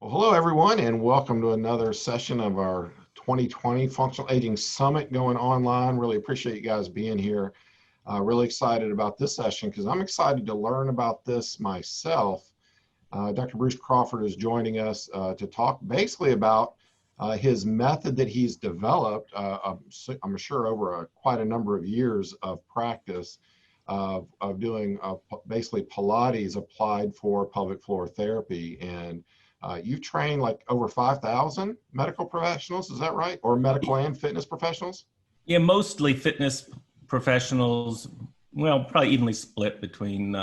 Well, hello everyone, and welcome to another session of our 2020 Functional Aging Summit going online. Really appreciate you guys being here. Really excited about this session because I'm excited to learn about this myself. Dr. Bruce Crawford is joining us to talk basically about his method that he's developed, I'm sure over quite a number of years of practice of doing basically Pilates applied for pelvic floor therapy. And you've trained like over 5,000 medical professionals, is that right? Or medical and fitness professionals? Yeah, mostly fitness professionals. Well, probably evenly split between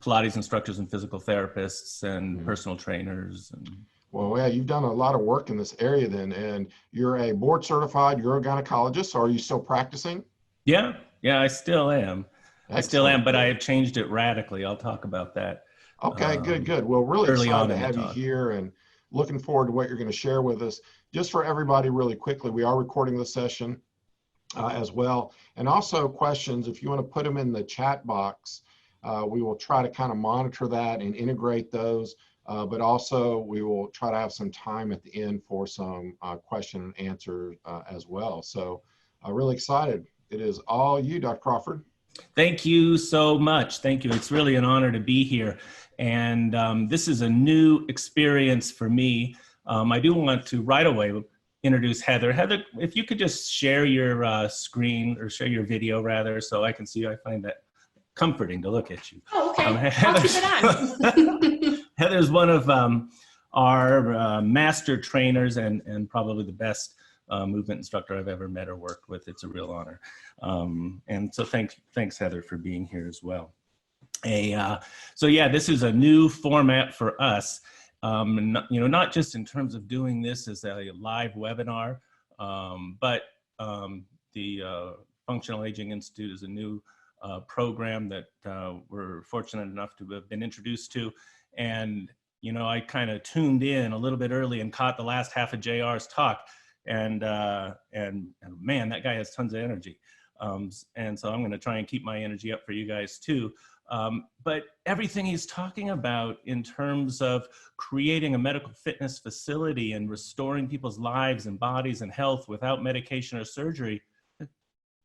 Pilates instructors and physical therapists and personal trainers. Well, yeah, you've done a lot of work in this area then, and you're a board certified urogynecologist. So are you still practicing? Yeah, I still am. Excellent. I still am, but I have changed it radically. I'll talk about that. Okay, good. Well, really Early excited on to in the have you talk. here and looking forward to what you're going to share with us. Just for everybody really quickly, we are recording the session as well. And also questions, if you want to put them in the chat box, we will try to kind of monitor that and integrate those. But also we will try to have some time at the end for some question and answer as well. So really excited. It is all you, Dr. Crawford. Thank you so much. Thank you. It's really an honor to be here. And this is a new experience for me. I do want to right away introduce Heather. Heather, if you could just share your screen or share your video rather, so I can see you. I find that comforting to look at you. Oh, okay. I'll keep it on. Heather's one of our master trainers and probably the best movement instructor I've ever met or worked with. It's a real honor. And so thanks Heather for being here as well. So yeah, this is a new format for us. Not just in terms of doing this as a live webinar, but the Functional Aging Institute is a new program that we're fortunate enough to have been introduced to. And, I kind of tuned in a little bit early and caught the last half of JR's talk. And man, that guy has tons of energy. And so I'm going to try and keep my energy up for you guys too. But everything he's talking about in terms of creating a medical fitness facility and restoring people's lives and bodies and health without medication or surgery,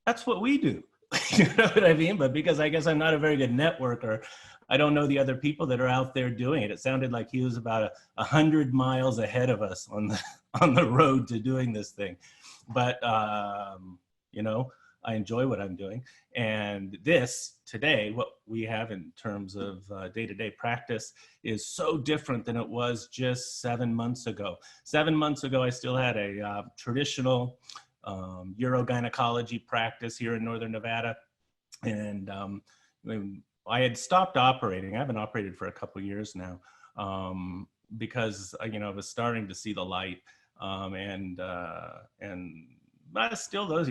that's what we do. You know what I mean? But because I guess I'm not a very good networker, I don't know the other people that are out there doing it. It sounded like he was about 100 miles ahead of us on the road to doing this thing. But, I enjoy what I'm doing. And this today, what we have in terms of day-to-day practice is so different than it was just 7 months ago. 7 months ago, I still had a traditional urogynecology practice here in Northern Nevada. And I had stopped operating. I haven't operated for a couple of years now because, I was starting to see the light. But still those,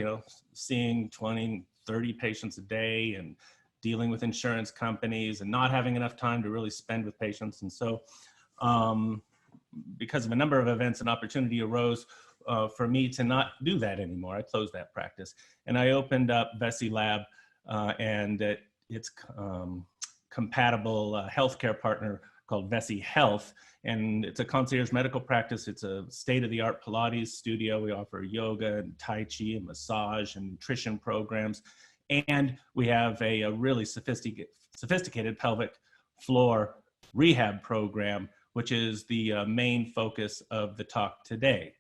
seeing 20, 30 patients a day and dealing with insurance companies and not having enough time to really spend with patients. And so because of a number of events, an opportunity arose for me to not do that anymore. I closed that practice and I opened up Vessi Lab and its compatible healthcare partner called Vessi Health. And it's a concierge medical practice. It's a state-of-the-art Pilates studio. We offer yoga and Tai Chi and massage and nutrition programs. And we have a really sophisticated pelvic floor rehab program, which is the main focus of the talk today.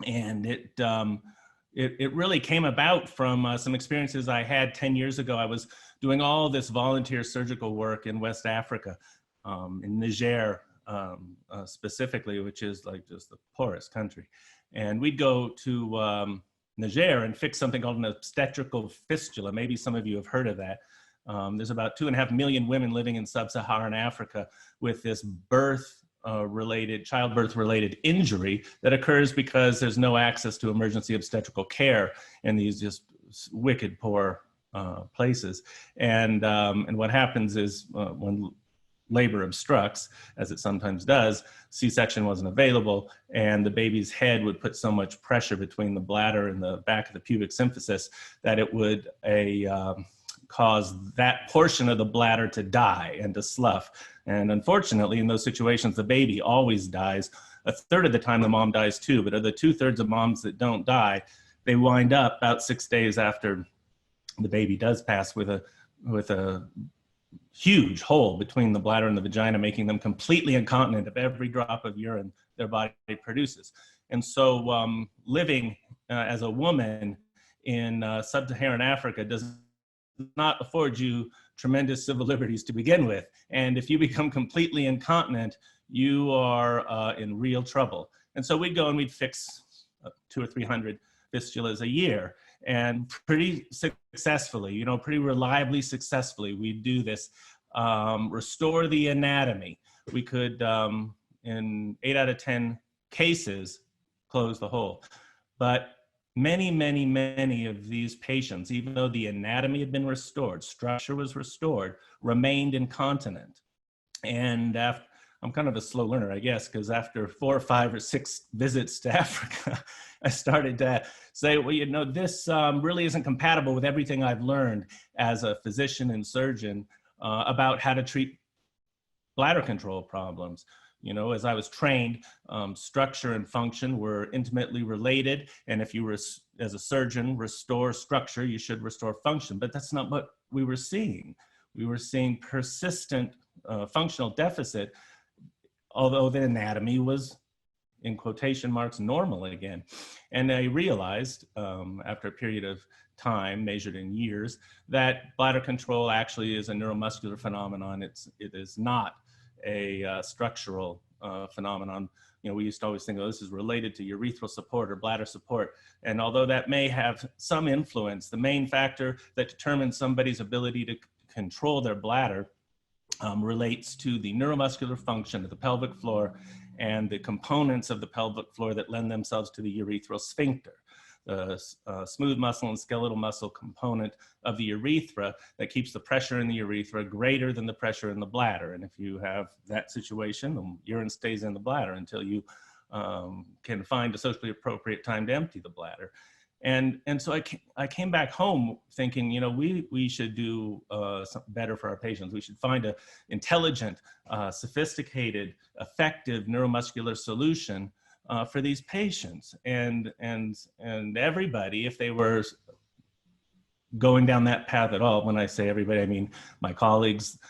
And it really came about from some experiences I had 10 years ago. I was doing all this volunteer surgical work in West Africa, in Niger specifically, which is like just the poorest country. And we'd go to Niger and fix something called an obstetrical fistula. Maybe some of you have heard of that. There's about 2.5 million women living in sub-Saharan Africa with this childbirth-related injury that occurs because there's no access to emergency obstetrical care in these just wicked poor places. And what happens is when labor obstructs, as it sometimes does, C-section wasn't available, and the baby's head would put so much pressure between the bladder and the back of the pubic symphysis that it would cause that portion of the bladder to die and to slough. And unfortunately, in those situations, the baby always dies. A third of the time, the mom dies too, but of the 2/3 of moms that don't die, they wind up about 6 days after the baby does pass with a huge hole between the bladder and the vagina, making them completely incontinent of every drop of urine their body produces. And so living as a woman in sub-Saharan Africa does not afford you tremendous civil liberties to begin with. And if you become completely incontinent, you are in real trouble. And so we'd go and we'd fix 200 or 300 fistulas a year. And pretty successfully, pretty reliably successfully, we'd do this, restore the anatomy. We could, in 8 out of 10 cases, close the hole. But many of these patients, even though the anatomy had been restored, structure was restored, remained incontinent. And I'm kind of a slow learner, I guess, because after 4 or 5 or 6 visits to Africa, I started to say, well, this really isn't compatible with everything I've learned as a physician and surgeon about how to treat bladder control problems. As I was trained, structure and function were intimately related. And if you were, as a surgeon, restore structure, you should restore function. But that's not what we were seeing. We were seeing persistent functional deficit, although the anatomy was, in quotation marks, normal again. And I realized after a period of time, measured in years, that bladder control actually is a neuromuscular phenomenon. It is not a structural phenomenon. We used to always think, oh, this is related to urethral support or bladder support. And although that may have some influence, the main factor that determines somebody's ability to control their bladder relates to the neuromuscular function of the pelvic floor and the components of the pelvic floor that lend themselves to the urethral sphincter, the smooth muscle and skeletal muscle component of the urethra that keeps the pressure in the urethra greater than the pressure in the bladder. And if you have that situation, the urine stays in the bladder until you can find a socially appropriate time to empty the bladder. And so I came back home thinking, we should do something better for our patients. We should find an intelligent, sophisticated, effective neuromuscular solution for these patients. And everybody, if they were going down that path at all, when I say everybody, I mean my colleagues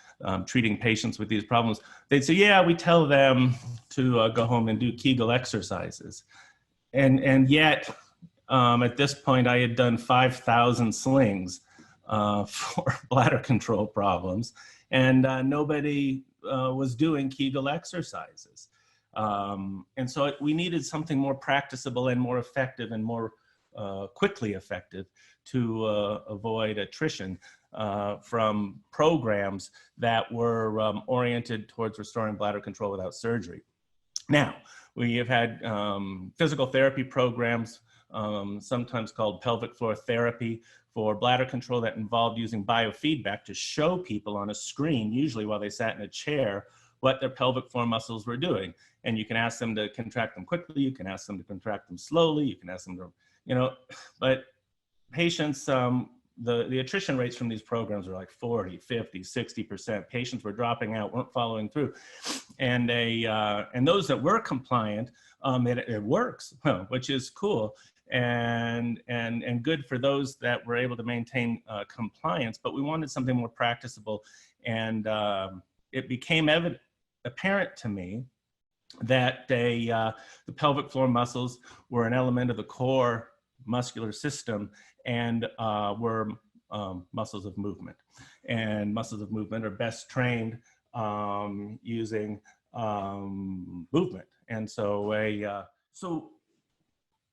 treating patients with these problems, they'd say, yeah, we tell them to go home and do Kegel exercises. And yet, at this point, I had done 5,000 slings for bladder control problems, and nobody was doing Kegel exercises. And so we needed something more practicable and more effective and more quickly effective to avoid attrition from programs that were oriented towards restoring bladder control without surgery. Now, we have had physical therapy programs, sometimes called pelvic floor therapy, for bladder control that involved using biofeedback to show people on a screen, usually while they sat in a chair, what their pelvic floor muscles were doing. And you can ask them to contract them quickly, you can ask them to contract them slowly, you can ask them to, but patients, the attrition rates from these programs are like 40, 50, 60%. Patients were dropping out, weren't following through. And those that were compliant, it works, which is cool. And good for those that were able to maintain compliance, but we wanted something more practicable. And it became apparent to me that the pelvic floor muscles were an element of the core muscular system and were muscles of movement. And muscles of movement are best trained using movement. And so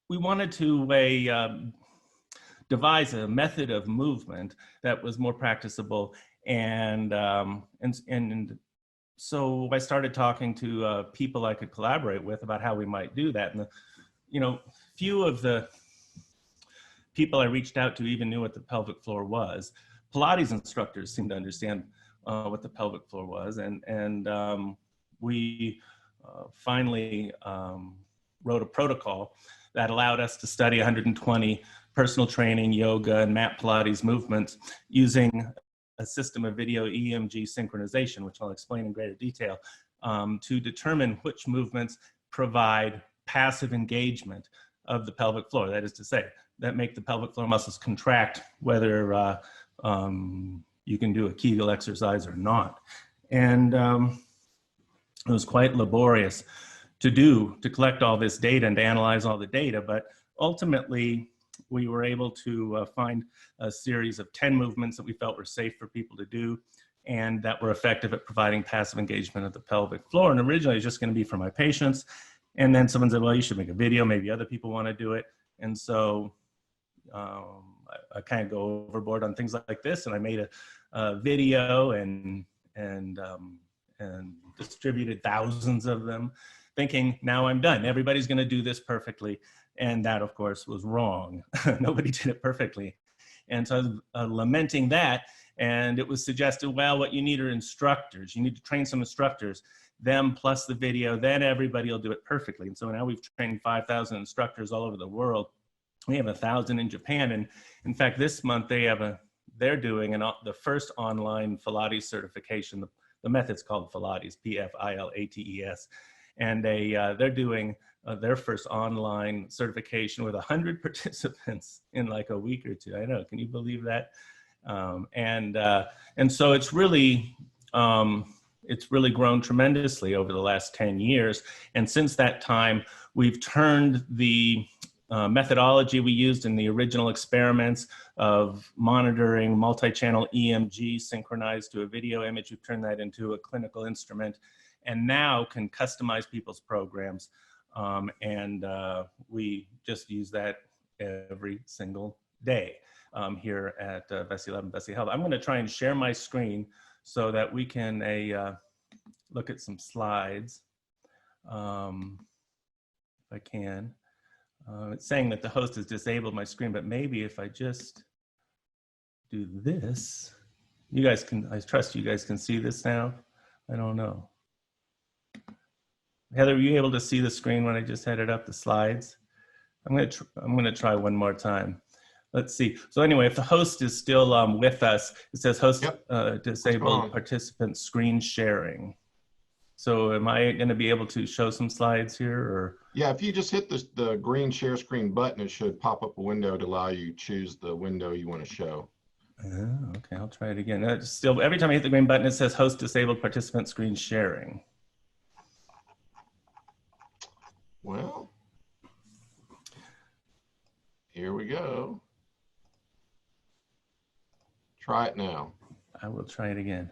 we wanted to devise a method of movement that was more practicable, and so I started talking to people I could collaborate with about how we might do that. And few of the people I reached out to even knew what the pelvic floor was. Pilates instructors seemed to understand what the pelvic floor was, and we finally wrote a protocol that allowed us to study 120 personal training, yoga, and mat Pilates movements using a system of video EMG synchronization, which I'll explain in greater detail, to determine which movements provide passive engagement of the pelvic floor. That is to say, that make the pelvic floor muscles contract, whether you can do a Kegel exercise or not. And it was quite laborious to collect all this data and to analyze all the data, but ultimately we were able to find a series of 10 movements that we felt were safe for people to do and that were effective at providing passive engagement of the pelvic floor. And originally it was just going to be for my patients. And then someone said, well, you should make a video. Maybe other people want to do it. And so I kind of go overboard on things like this. And I made a video and distributed thousands of them, thinking now I'm done. Everybody's going to do this perfectly. And that, of course, was wrong. Nobody did it perfectly. And so I was lamenting that. And it was suggested, well, what you need are instructors. You need to train some instructors, them plus the video, then everybody will do it perfectly. And so now we've trained 5,000 instructors all over the world. We have 1,000 in Japan. And in fact, this month they're doing the first online Pilates certification. The method's called Pilates, Pilates. And they're doing their first online certification with 100 participants in like a week or two. I know, can you believe that? And so it's really grown tremendously over the last 10 years. And since that time, we've turned the methodology we used in the original experiments of monitoring multi-channel EMG synchronized to a video image. We've turned that into a clinical instrument and now can customize people's programs. We just use that every single day here at Vessi Lab and Vessi Health. I'm going to try and share my screen so that we can look at some slides, if I can. It's saying that the host has disabled my screen, but maybe if I just do this, you guys can, I trust you guys can see this now. I don't know. Heather, were you able to see the screen when I just had it up, the slides? I'm gonna try one more time. Let's see. So anyway, if the host is still with us, it says host disabled participant screen sharing. So am I going to be able to show some slides here? Or? Yeah, if you just hit the green share screen button, it should pop up a window to allow you to choose the window you want to show. Oh, okay, I'll try it again. Still, every time I hit the green button, it says host disabled participant screen sharing. Well, here we go. Try it now. I will try it again.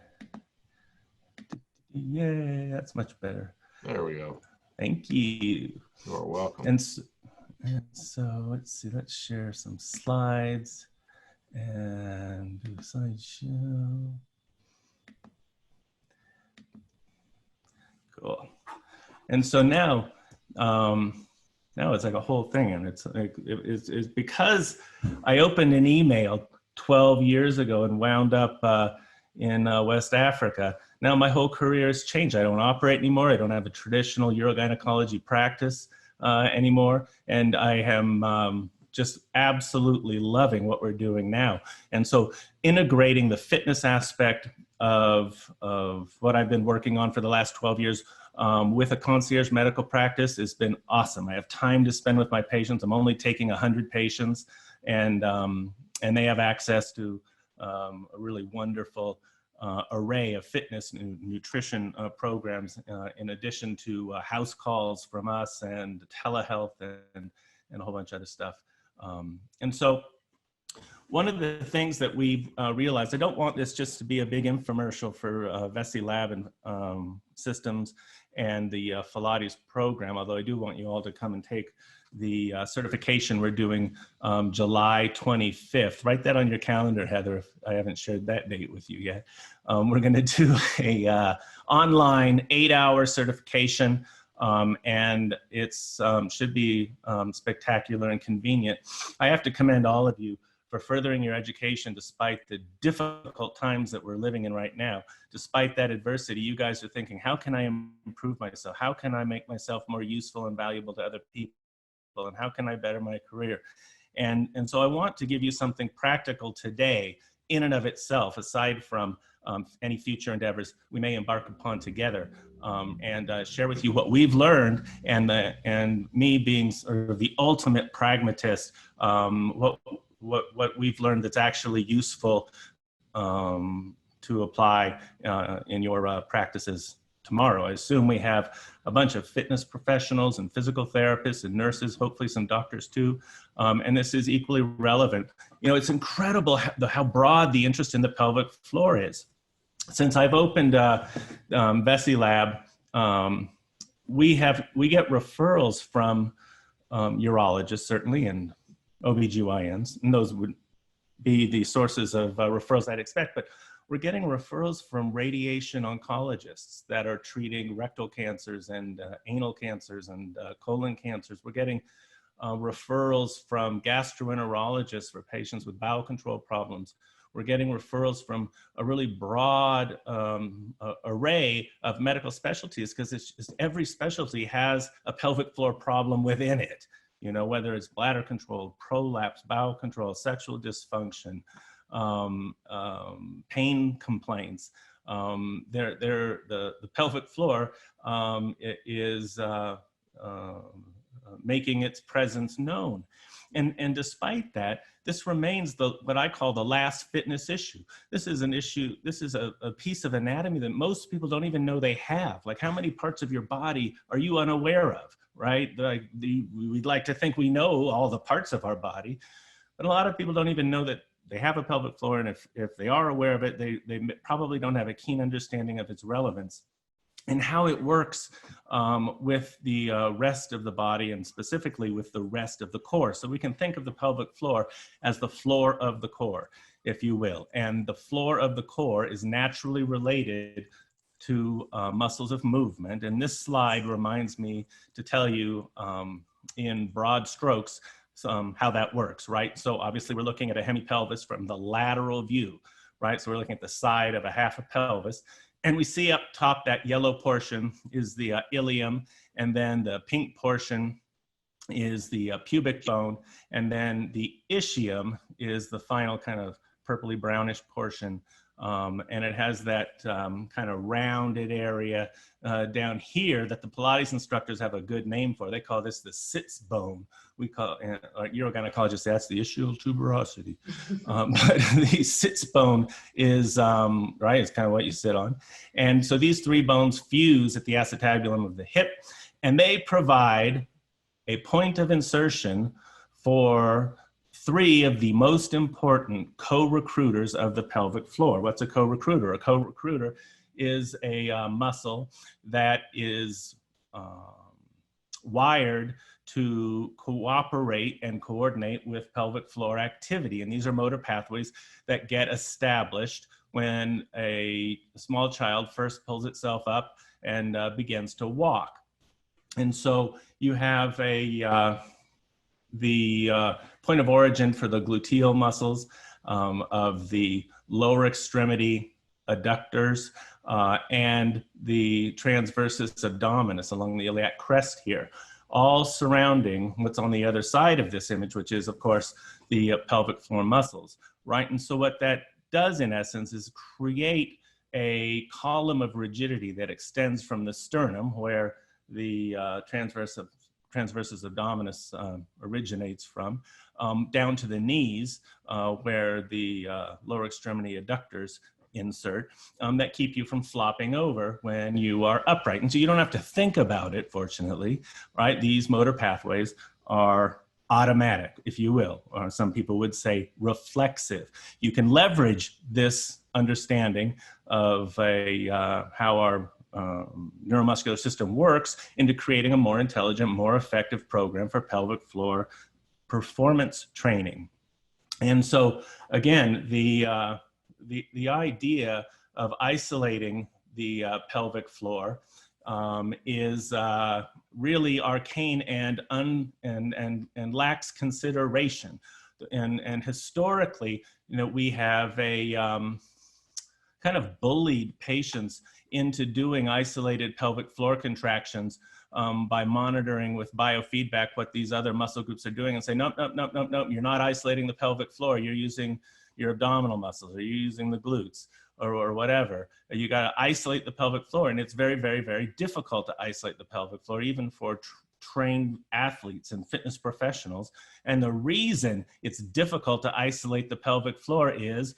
Yay, that's much better. There we go. Thank you. You're welcome. And so let's see, let's share some slides and do a slideshow. Cool. And so now it's like a whole thing, and it's because I opened an email 12 years ago and wound up in West Africa. Now my whole career has changed. I don't operate anymore. I don't have a traditional urogynecology practice anymore. And I am just absolutely loving what we're doing now. And so integrating the fitness aspect of what I've been working on for the last 12 years with a concierge medical practice has been awesome. I have time to spend with my patients. I'm only taking 100 patients, and they have access to a really wonderful array of fitness and nutrition programs, in addition to house calls from us and telehealth and a whole bunch of other stuff. And so one of the things that we've realized, I don't want this just to be a big infomercial for Vessi Lab and systems and the Pilates program, although I do want you all to come and take the certification we're doing July 25th. Write that on your calendar, Heather, if I haven't shared that date with you yet. We're going to do a online 8-hour certification, and it's should be spectacular and convenient. I have to commend all of you for furthering your education despite the difficult times that we're living in right now. Despite that adversity, you guys are thinking, how can I improve myself? How can I make myself more useful and valuable to other people? And how can I better my career? And so I want to give you something practical today in and of itself, aside from any future endeavors we may embark upon together, and share with you what we've learned, and me being sort of the ultimate pragmatist, what we've learned that's actually useful to apply in your practices tomorrow. I assume we have a bunch of fitness professionals and physical therapists and nurses, hopefully some doctors too, and this is equally relevant. You know, it's incredible how broad the interest in the pelvic floor is. Since I've opened Vessi Lab, we get referrals from urologists, certainly, and OBGYNs, and those would be the sources of referrals I'd expect, but we're getting referrals from radiation oncologists that are treating rectal cancers and anal cancers and colon cancers. We're getting referrals from gastroenterologists for patients with bowel control problems. We're getting referrals from a really broad array of medical specialties, because every specialty has a pelvic floor problem within it. You know, whether it's bladder control, prolapse, bowel control, sexual dysfunction, pain complaints. The pelvic floor is making its presence known. And despite that, this remains what I call the last fitness issue. This is an issue, this is a piece of anatomy that most people don't even know they have. Like, how many parts of your body are you unaware of, right? We'd like to think we know all the parts of our body, but a lot of people don't even know that they have a pelvic floor, and if they are aware of it, they probably don't have a keen understanding of its relevance and how it works with the rest of the body, and specifically with the rest of the core. So we can think of the pelvic floor as the floor of the core, if you will. And the floor of the core is naturally related to muscles of movement. And this slide reminds me to tell you in broad strokes how that works, right? So obviously we're looking at a hemipelvis from the lateral view, right? So we're looking at the side of a half a pelvis. And we see up top that yellow portion is the ilium, and then the pink portion is the pubic bone, and then the ischium is the final kind of purpley brownish portion. And it has that kind of rounded area down here that the Pilates instructors have a good name for. They call this the sits bone. We call, urogynecologists, that's the ischial tuberosity. But the sits bone is, right, it's kind of what you sit on. And so these three bones fuse at the acetabulum of the hip, and they provide a point of insertion for three of the most important co-recruiters of the pelvic floor. What's a co-recruiter? A co-recruiter is a muscle that is wired to cooperate and coordinate with pelvic floor activity. And these are motor pathways that get established when a small child first pulls itself up and begins to walk. And so you have the point of origin for the gluteal muscles of the lower extremity adductors and the transversus abdominis along the iliac crest here, all surrounding what's on the other side of this image, which is, of course, the pelvic floor muscles, right? And so what that does, in essence, is create a column of rigidity that extends from the sternum, where the transversus abdominis originates from, down to the knees, where the lower extremity adductors insert, that keep you from flopping over when you are upright. And so you don't have to think about it, fortunately, right? These motor pathways are automatic, if you will, or some people would say reflexive. You can leverage this understanding of how our neuromuscular system works into creating a more intelligent, more effective program for pelvic floor performance training. And so again, the idea of isolating the pelvic floor is really arcane and lacks consideration. And historically, you know, we have a kind of bullied patients into doing isolated pelvic floor contractions by monitoring with biofeedback what these other muscle groups are doing and say, nope, nope, nope, nope, nope, you're not isolating the pelvic floor. You're using your abdominal muscles, or you're using the glutes, or whatever. You got to isolate the pelvic floor. And it's very, very, very difficult to isolate the pelvic floor, even for trained athletes and fitness professionals. And the reason it's difficult to isolate the pelvic floor is,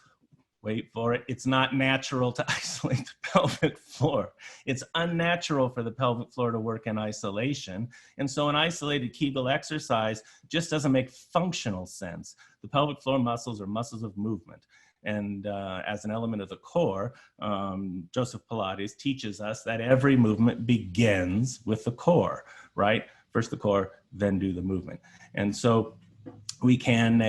wait for it, it's not natural to isolate the pelvic floor. It's unnatural for the pelvic floor to work in isolation. And so an isolated Kegel exercise just doesn't make functional sense. The pelvic floor muscles are muscles of movement. And as an element of the core, Joseph Pilates teaches us that every movement begins with the core, right? First the core, then do the movement. And so we can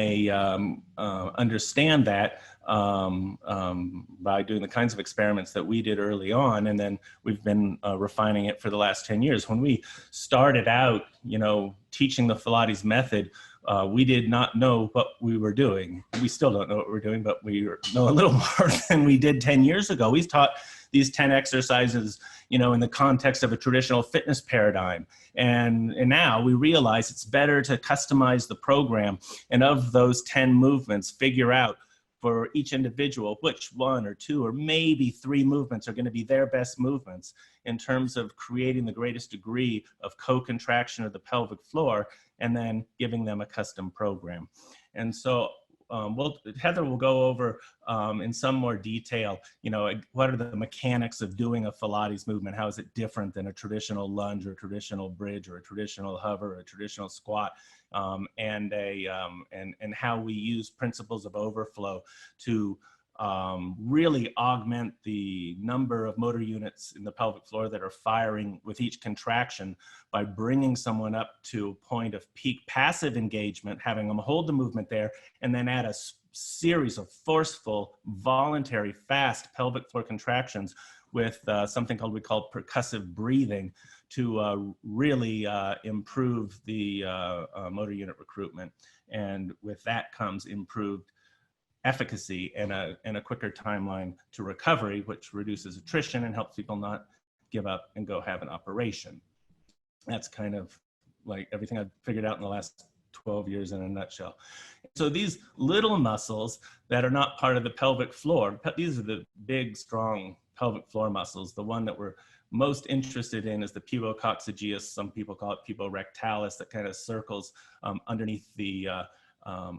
understand that by doing the kinds of experiments that we did early on, and then we've been refining it for the last 10 years. When we started out, teaching the Pilates method, we did not know what we were doing. We still don't know what we're doing, but we know a little more than we did 10 years ago. We've taught these 10 exercises, in the context of a traditional fitness paradigm. And now we realize it's better to customize the program, and of those 10 movements, figure out for each individual which one or two or maybe 3 movements are going to be their best movements in terms of creating the greatest degree of co-contraction of the pelvic floor, and then giving them a custom program. And so Heather will go over in some more detail, what are the mechanics of doing a Pilates movement? How is it different than a traditional lunge or a traditional bridge or a traditional hover or a traditional squat? And how we use principles of overflow to really augment the number of motor units in the pelvic floor that are firing with each contraction by bringing someone up to a point of peak passive engagement, having them hold the movement there, and then add a series of forceful, voluntary, fast pelvic floor contractions with something we call percussive breathing to really improve the motor unit recruitment. And with that comes improved efficacy and a quicker timeline to recovery, which reduces attrition and helps people not give up and go have an operation. That's kind of like everything I've figured out in the last 12 years in a nutshell. So these little muscles that are not part of the pelvic floor, these are the big, strong pelvic floor muscles. The one that we're most interested in is the pubococcygeus. Some people call it puborectalis, that kind of circles underneath the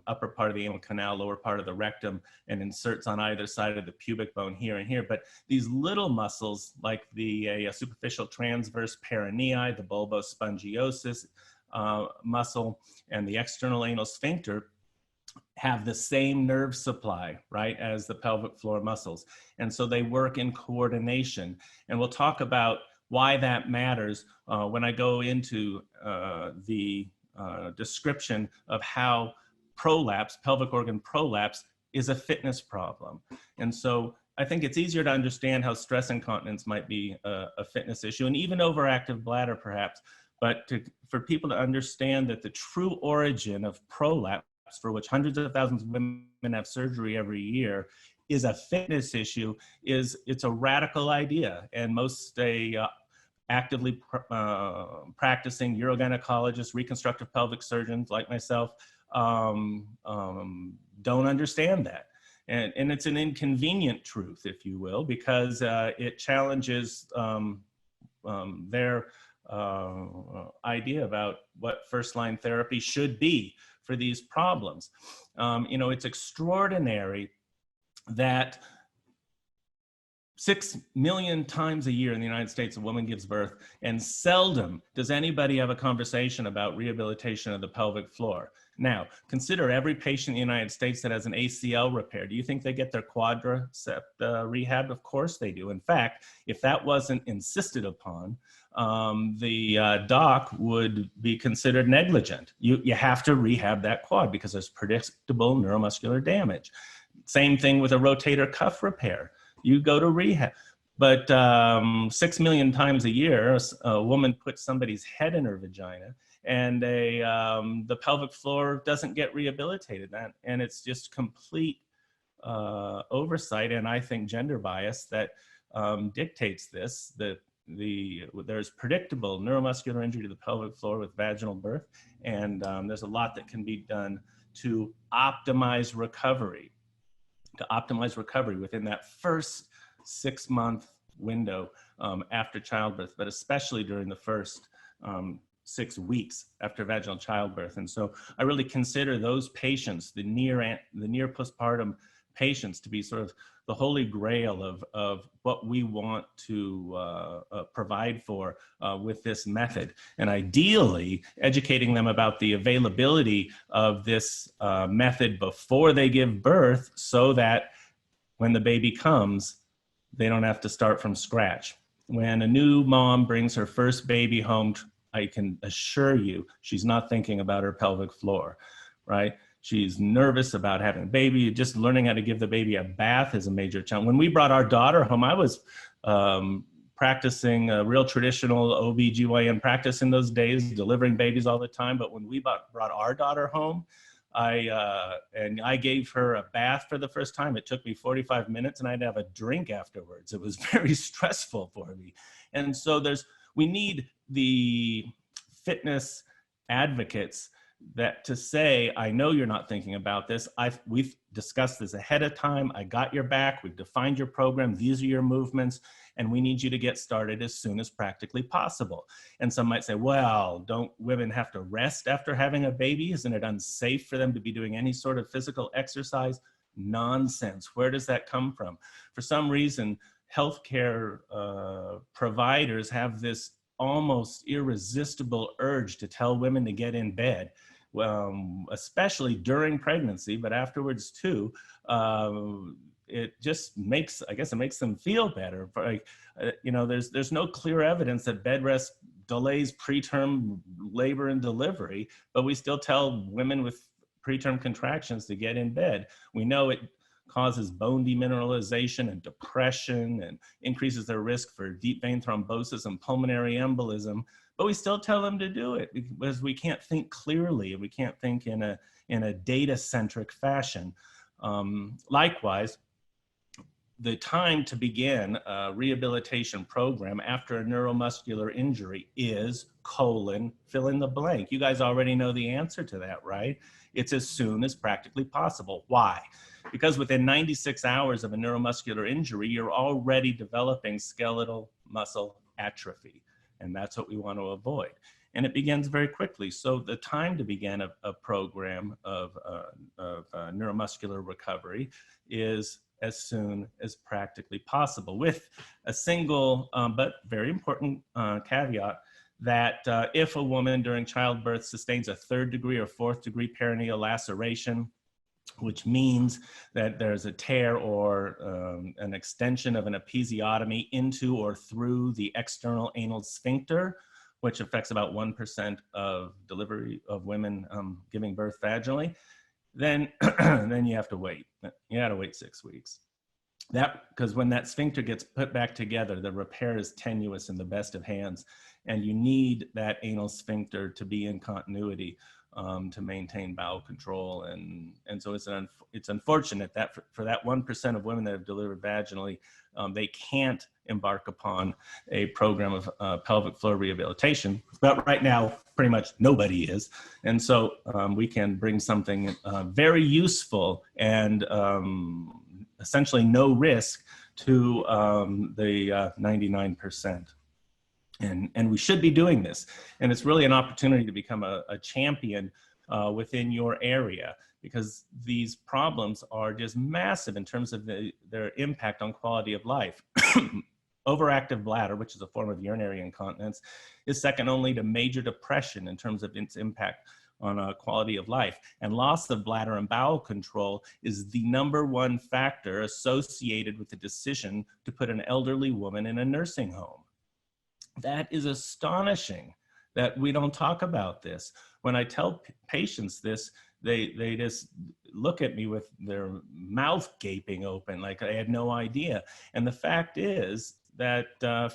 upper part of the anal canal, lower part of the rectum, and inserts on either side of the pubic bone here and here. But these little muscles, like the superficial transverse peronei, the bulbospongiosus muscle, and the external anal sphincter, have the same nerve supply, right, as the pelvic floor muscles. And so they work in coordination. And we'll talk about why that matters when I go into the description of how prolapse, pelvic organ prolapse, is a fitness problem. And so I think it's easier to understand how stress incontinence might be a fitness issue, and even overactive bladder perhaps, but for people to understand that the true origin of prolapse, for which hundreds of thousands of women have surgery every year, is a fitness issue, it's a radical idea. And most actively practicing urogynecologists, reconstructive pelvic surgeons like myself, don't understand that. And it's an inconvenient truth, if you will, because it challenges their idea about what first-line therapy should be for these problems. It's extraordinary that 6 million times a year in the United States, a woman gives birth, and seldom does anybody have a conversation about rehabilitation of the pelvic floor. Now, consider every patient in the United States that has an ACL repair. Do you think they get their quadricep rehabbed? Of course they do. In fact, if that wasn't insisted upon, the doc would be considered negligent. You have to rehab that quad because there's predictable neuromuscular damage. Same thing with a rotator cuff repair. You go to rehab. But 6 million times a year, a woman puts somebody's head in her vagina, and the pelvic floor doesn't get rehabilitated. And it's just complete oversight, and I think gender bias, that dictates this. The there's predictable neuromuscular injury to the pelvic floor with vaginal birth, and there's a lot that can be done to optimize recovery within that first 6-month window after childbirth, but especially during the first 6 weeks after vaginal childbirth. And so I really consider those patients, the near postpartum patients, to be sort of the holy grail of what we want to provide for with this method. And ideally, educating them about the availability of this method before they give birth, so that when the baby comes, they don't have to start from scratch. When a new mom brings her first baby home, I can assure you she's not thinking about her pelvic floor, right? She's nervous about having a baby. Just learning how to give the baby a bath is a major challenge. When we brought our daughter home, I was practicing a real traditional OB/GYN practice in those days, delivering babies all the time. But when we brought our daughter home, I gave her a bath for the first time. It took me 45 minutes and I'd have a drink afterwards. It was very stressful for me. And so we need the fitness advocates that to say, I know you're not thinking about this. We've discussed this ahead of time. I got your back. We've defined your program. These are your movements. And we need you to get started as soon as practically possible. And some might say, well, don't women have to rest after having a baby? Isn't it unsafe for them to be doing any sort of physical exercise? Nonsense. Where does that come from? For some reason, healthcare providers have this almost irresistible urge to tell women to get in bed, especially during pregnancy, but afterwards too. It just makes them feel better. There's no clear evidence that bed rest delays preterm labor and delivery, but we still tell women with preterm contractions to get in bed. We know it causes bone demineralization and depression and increases their risk for deep vein thrombosis and pulmonary embolism, but we still tell them to do it because we can't think clearly and we can't think in a data-centric fashion. Likewise, the time to begin a rehabilitation program after a neuromuscular injury is : fill in the blank. You guys already know the answer to that, right? It's as soon as practically possible. Why? Because within 96 hours of a neuromuscular injury, you're already developing skeletal muscle atrophy. And that's what we want to avoid. And it begins very quickly. So the time to begin a program of neuromuscular recovery is as soon as practically possible, with a single but very important caveat that if a woman during childbirth sustains a 3rd degree or 4th degree perineal laceration, which means that there's a tear or an extension of an episiotomy into or through the external anal sphincter, which affects about 1% of delivery of women giving birth vaginally, then you have to wait. You got to wait 6 weeks. Because when that sphincter gets put back together, the repair is tenuous in the best of hands, and you need that anal sphincter to be in continuity to maintain bowel control. And so it's unfortunate that for that 1% of women that have delivered vaginally, they can't embark upon a program of pelvic floor rehabilitation. But right now, pretty much nobody is. And so we can bring something very useful and essentially no risk to the 99%. And we should be doing this. And it's really an opportunity to become a champion within your area, because these problems are just massive in terms of their impact on quality of life. Overactive bladder, which is a form of urinary incontinence, is second only to major depression in terms of its impact on quality of life. And loss of bladder and bowel control is the #1 factor associated with the decision to put an elderly woman in a nursing home. That is astonishing that we don't talk about this. When I tell patients this, they just look at me with their mouth gaping open, like I had no idea. And the fact is that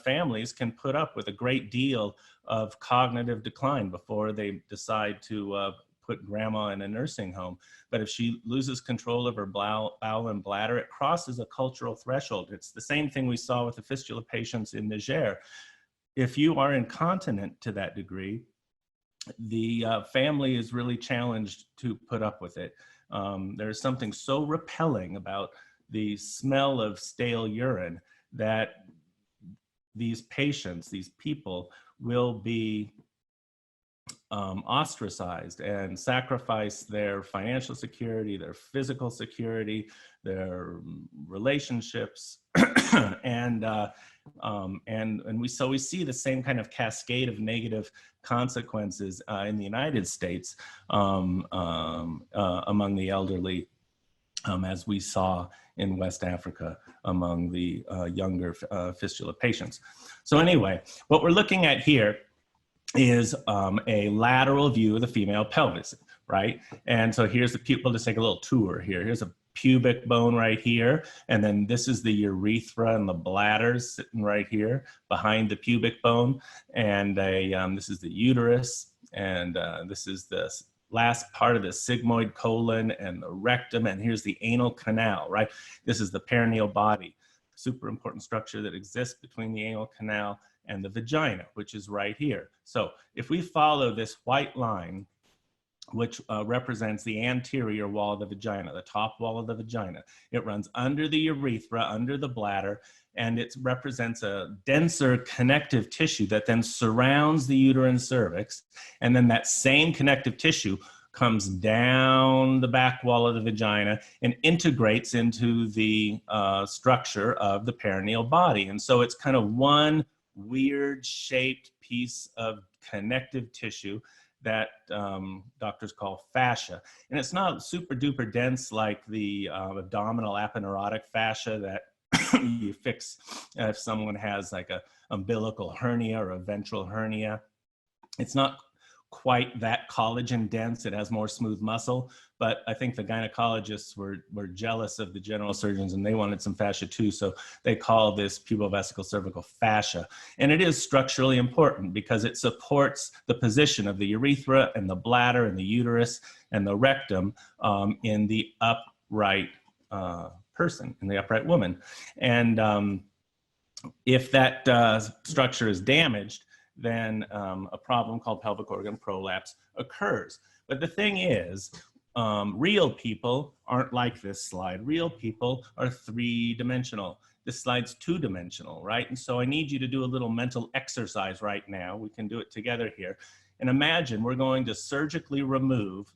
families can put up with a great deal of cognitive decline before they decide to put grandma in a nursing home. But if she loses control of her bowel and bladder, it crosses a cultural threshold. It's the same thing we saw with the fistula patients in Niger. if you are incontinent to that degree, the family is really challenged to put up with it. There's something so repelling about the smell of stale urine that these patients, these people, will be ostracized and sacrifice their financial security, their physical security, their relationships, and we see the same kind of cascade of negative consequences in the United States among the elderly, as we saw in West Africa among the younger fistula patients. So anyway, what we're looking at here is a lateral view of the female pelvis, right? And so here's the pupil. Let's take a little tour here. Here's a pubic bone right here, and then this is the urethra and the bladder sitting right here behind the pubic bone, and this is the uterus, and this is the last part of the sigmoid colon and the rectum, and here's the anal canal, right? This is the perineal body, super important structure that exists between the anal canal and the vagina, which is right here. So if we follow this white line, which represents the anterior wall of the vagina, the top wall of the vagina, it runs under the urethra, under the bladder, and it represents a denser connective tissue that then surrounds the uterine cervix. And then that same connective tissue comes down the back wall of the vagina and integrates into the structure of the perineal body. And so it's kind of one weird shaped piece of connective tissue that doctors call fascia. And it's not super duper dense like the abdominal aponeurotic fascia that you fix if someone has like a umbilical hernia or a ventral hernia. It's not quite that collagen dense. It has more smooth muscle, but I think the gynecologists were jealous of the general surgeons and they wanted some fascia too. So they call this pubovesical cervical fascia. And it is structurally important because it supports the position of the urethra and the bladder and the uterus and the rectum in the upright person, in the upright woman. And if that structure is damaged, then a problem called pelvic organ prolapse occurs. But the thing is, real people aren't like this slide. Real people are three-dimensional. This slide's two-dimensional, right? And so I need you to do a little mental exercise right now. We can do it together here. And imagine we're going to surgically remove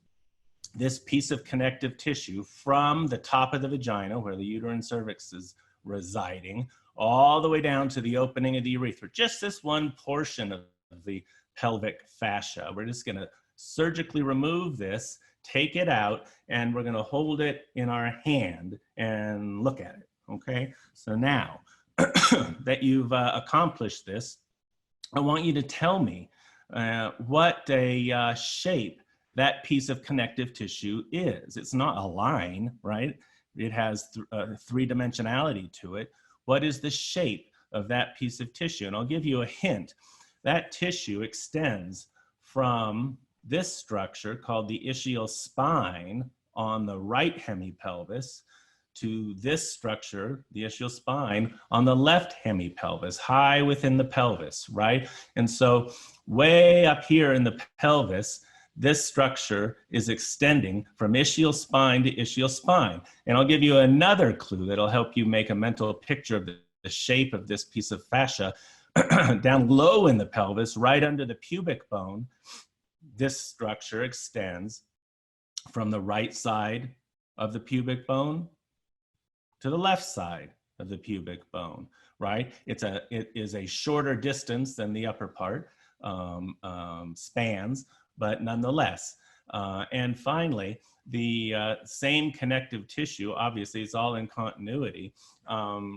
this piece of connective tissue from the top of the vagina, where the uterine cervix is residing, all the way down to the opening of the urethra. Just this one portion of the pelvic fascia. We're just going to surgically remove this, take it out, and we're going to hold it in our hand and look at it. Okay, so now that you've accomplished this, I want you to tell me what a shape that piece of connective tissue is. It's not a line, right? It has three-dimensionality to it. What is the shape of that piece of tissue? And I'll give you a hint. That tissue extends from this structure called the ischial spine on the right hemipelvis to this structure, the ischial spine, on the left hemipelvis, high within the pelvis, right? And so way up here in the pelvis, this structure is extending from ischial spine to ischial spine. And I'll give you another clue that'll help you make a mental picture of the shape of this piece of fascia. Down low in the pelvis, right under the pubic bone, this structure extends from the right side of the pubic bone to the left side of the pubic bone, right? It is a shorter distance than the upper part, spans, but nonetheless. And finally, the same connective tissue, obviously it's all in continuity,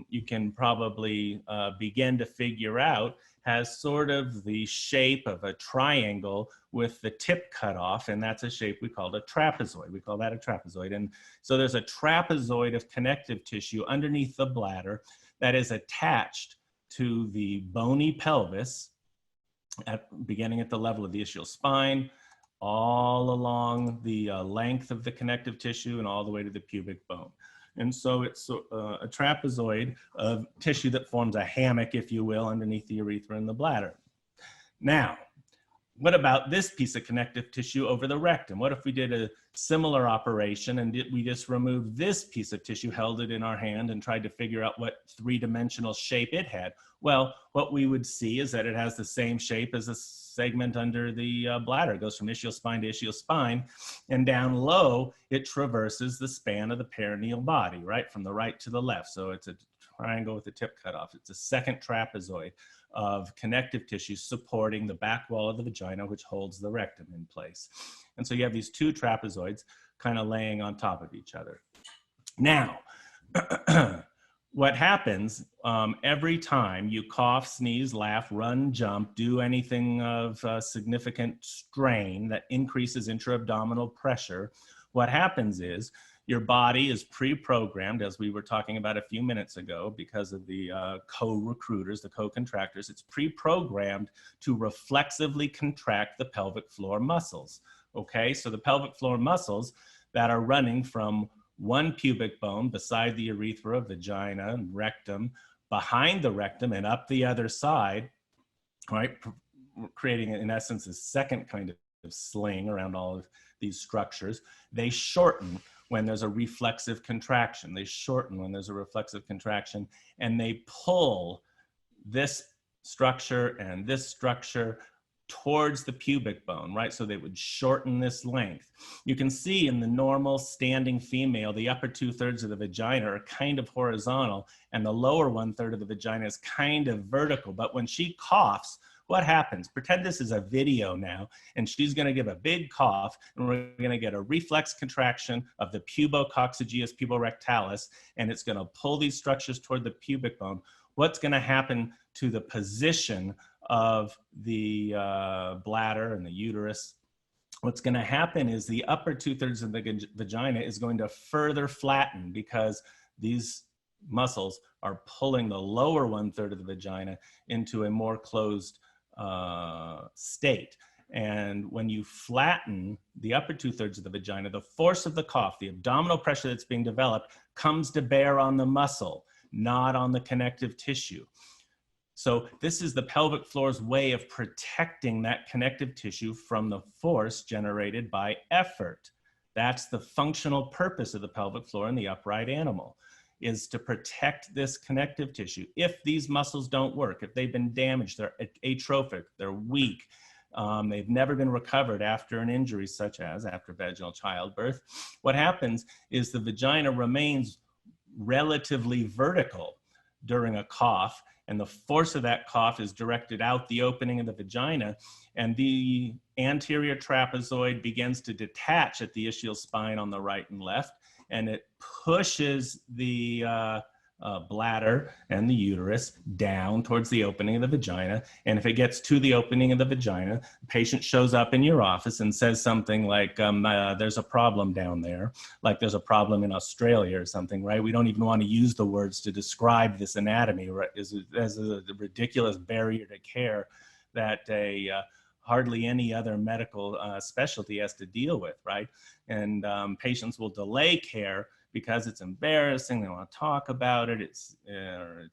you can probably begin to figure out has sort of the shape of a triangle with the tip cut off, and that's a shape we call a trapezoid. We call that a trapezoid. And so there's a trapezoid of connective tissue underneath the bladder that is attached to the bony pelvis, beginning at the level of the ischial spine, all along the length of the connective tissue and all the way to the pubic bone. And so it's a trapezoid of tissue that forms a hammock, if you will, underneath the urethra and the bladder. Now, what about this piece of connective tissue over the rectum? What if we did a similar operation and we just removed this piece of tissue, held it in our hand, and tried to figure out what three-dimensional shape it had? Well, what we would see is that it has the same shape as a segment under the bladder. It goes from ischial-spine to ischial-spine, and down low, it traverses the span of the perineal body, right, from the right to the left. So it's a triangle with the tip cut off. It's a second trapezoid of connective tissue supporting the back wall of the vagina, which holds the rectum in place. And so you have these two trapezoids kind of laying on top of each other. Now, what happens every time you cough, sneeze, laugh, run, jump, do anything of significant strain that increases intra-abdominal pressure, what happens is your body is pre-programmed, as we were talking about a few minutes ago, because of the co-recruiters, the co-contractors. It's pre-programmed to reflexively contract the pelvic floor muscles, okay? So the pelvic floor muscles that are running from one pubic bone beside the urethra, vagina, and rectum, behind the rectum and up the other side, right? Creating, in essence, a second kind of sling around all of these structures. They shorten when there's a reflexive contraction. They shorten when there's a reflexive contraction, and they pull this structure and this structure towards the pubic bone, right? So they would shorten this length. You can see in the normal standing female, the upper 2/3 of the vagina are kind of horizontal, and the lower 1/3 of the vagina is kind of vertical. But when she coughs, what happens? Pretend this is a video now, and she's going to give a big cough, and we're going to get a reflex contraction of the pubococcygeus puborectalis, and it's going to pull these structures toward the pubic bone. What's going to happen to the position of the bladder and the uterus? What's going to happen is the upper 2/3 of the vagina is going to further flatten because these muscles are pulling the lower 1/3 of the vagina into a more closed state. And when you flatten the upper 2/3 of the vagina, the force of the cough, the abdominal pressure that's being developed, comes to bear on the muscle, not on the connective tissue. So this is the pelvic floor's way of protecting that connective tissue from the force generated by effort. That's the functional purpose of the pelvic floor in the upright animal, is to protect this connective tissue. If these muscles don't work, if they've been damaged, they're atrophic, they're weak, they've never been recovered after an injury such as after vaginal childbirth, what happens is the vagina remains relatively vertical during a cough, and the force of that cough is directed out the opening of the vagina, and the anterior trapezoid begins to detach at the ischial spine on the right and left, and it pushes the bladder and the uterus down towards the opening of the vagina. And if it gets to the opening of the vagina, the patient shows up in your office and says something like, there's a problem down there, like there's a problem in Australia or something, right? We don't even want to use the words to describe this anatomy, right? As a ridiculous barrier to care that hardly any other medical specialty has to deal with, right? And patients will delay care because it's embarrassing, they want to talk about it, it's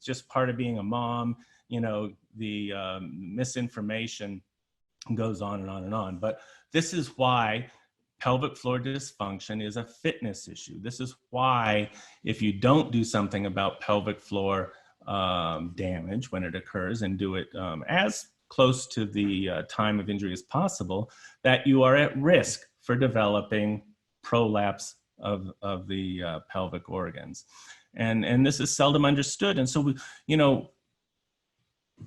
just part of being a mom, you know, the misinformation goes on and on and on. But this is why pelvic floor dysfunction is a fitness issue. This is why if you don't do something about pelvic floor damage when it occurs and do it as close to the time of injury as possible, that you are at risk for developing prolapse of the pelvic organs. And this is seldom understood. And so, you know,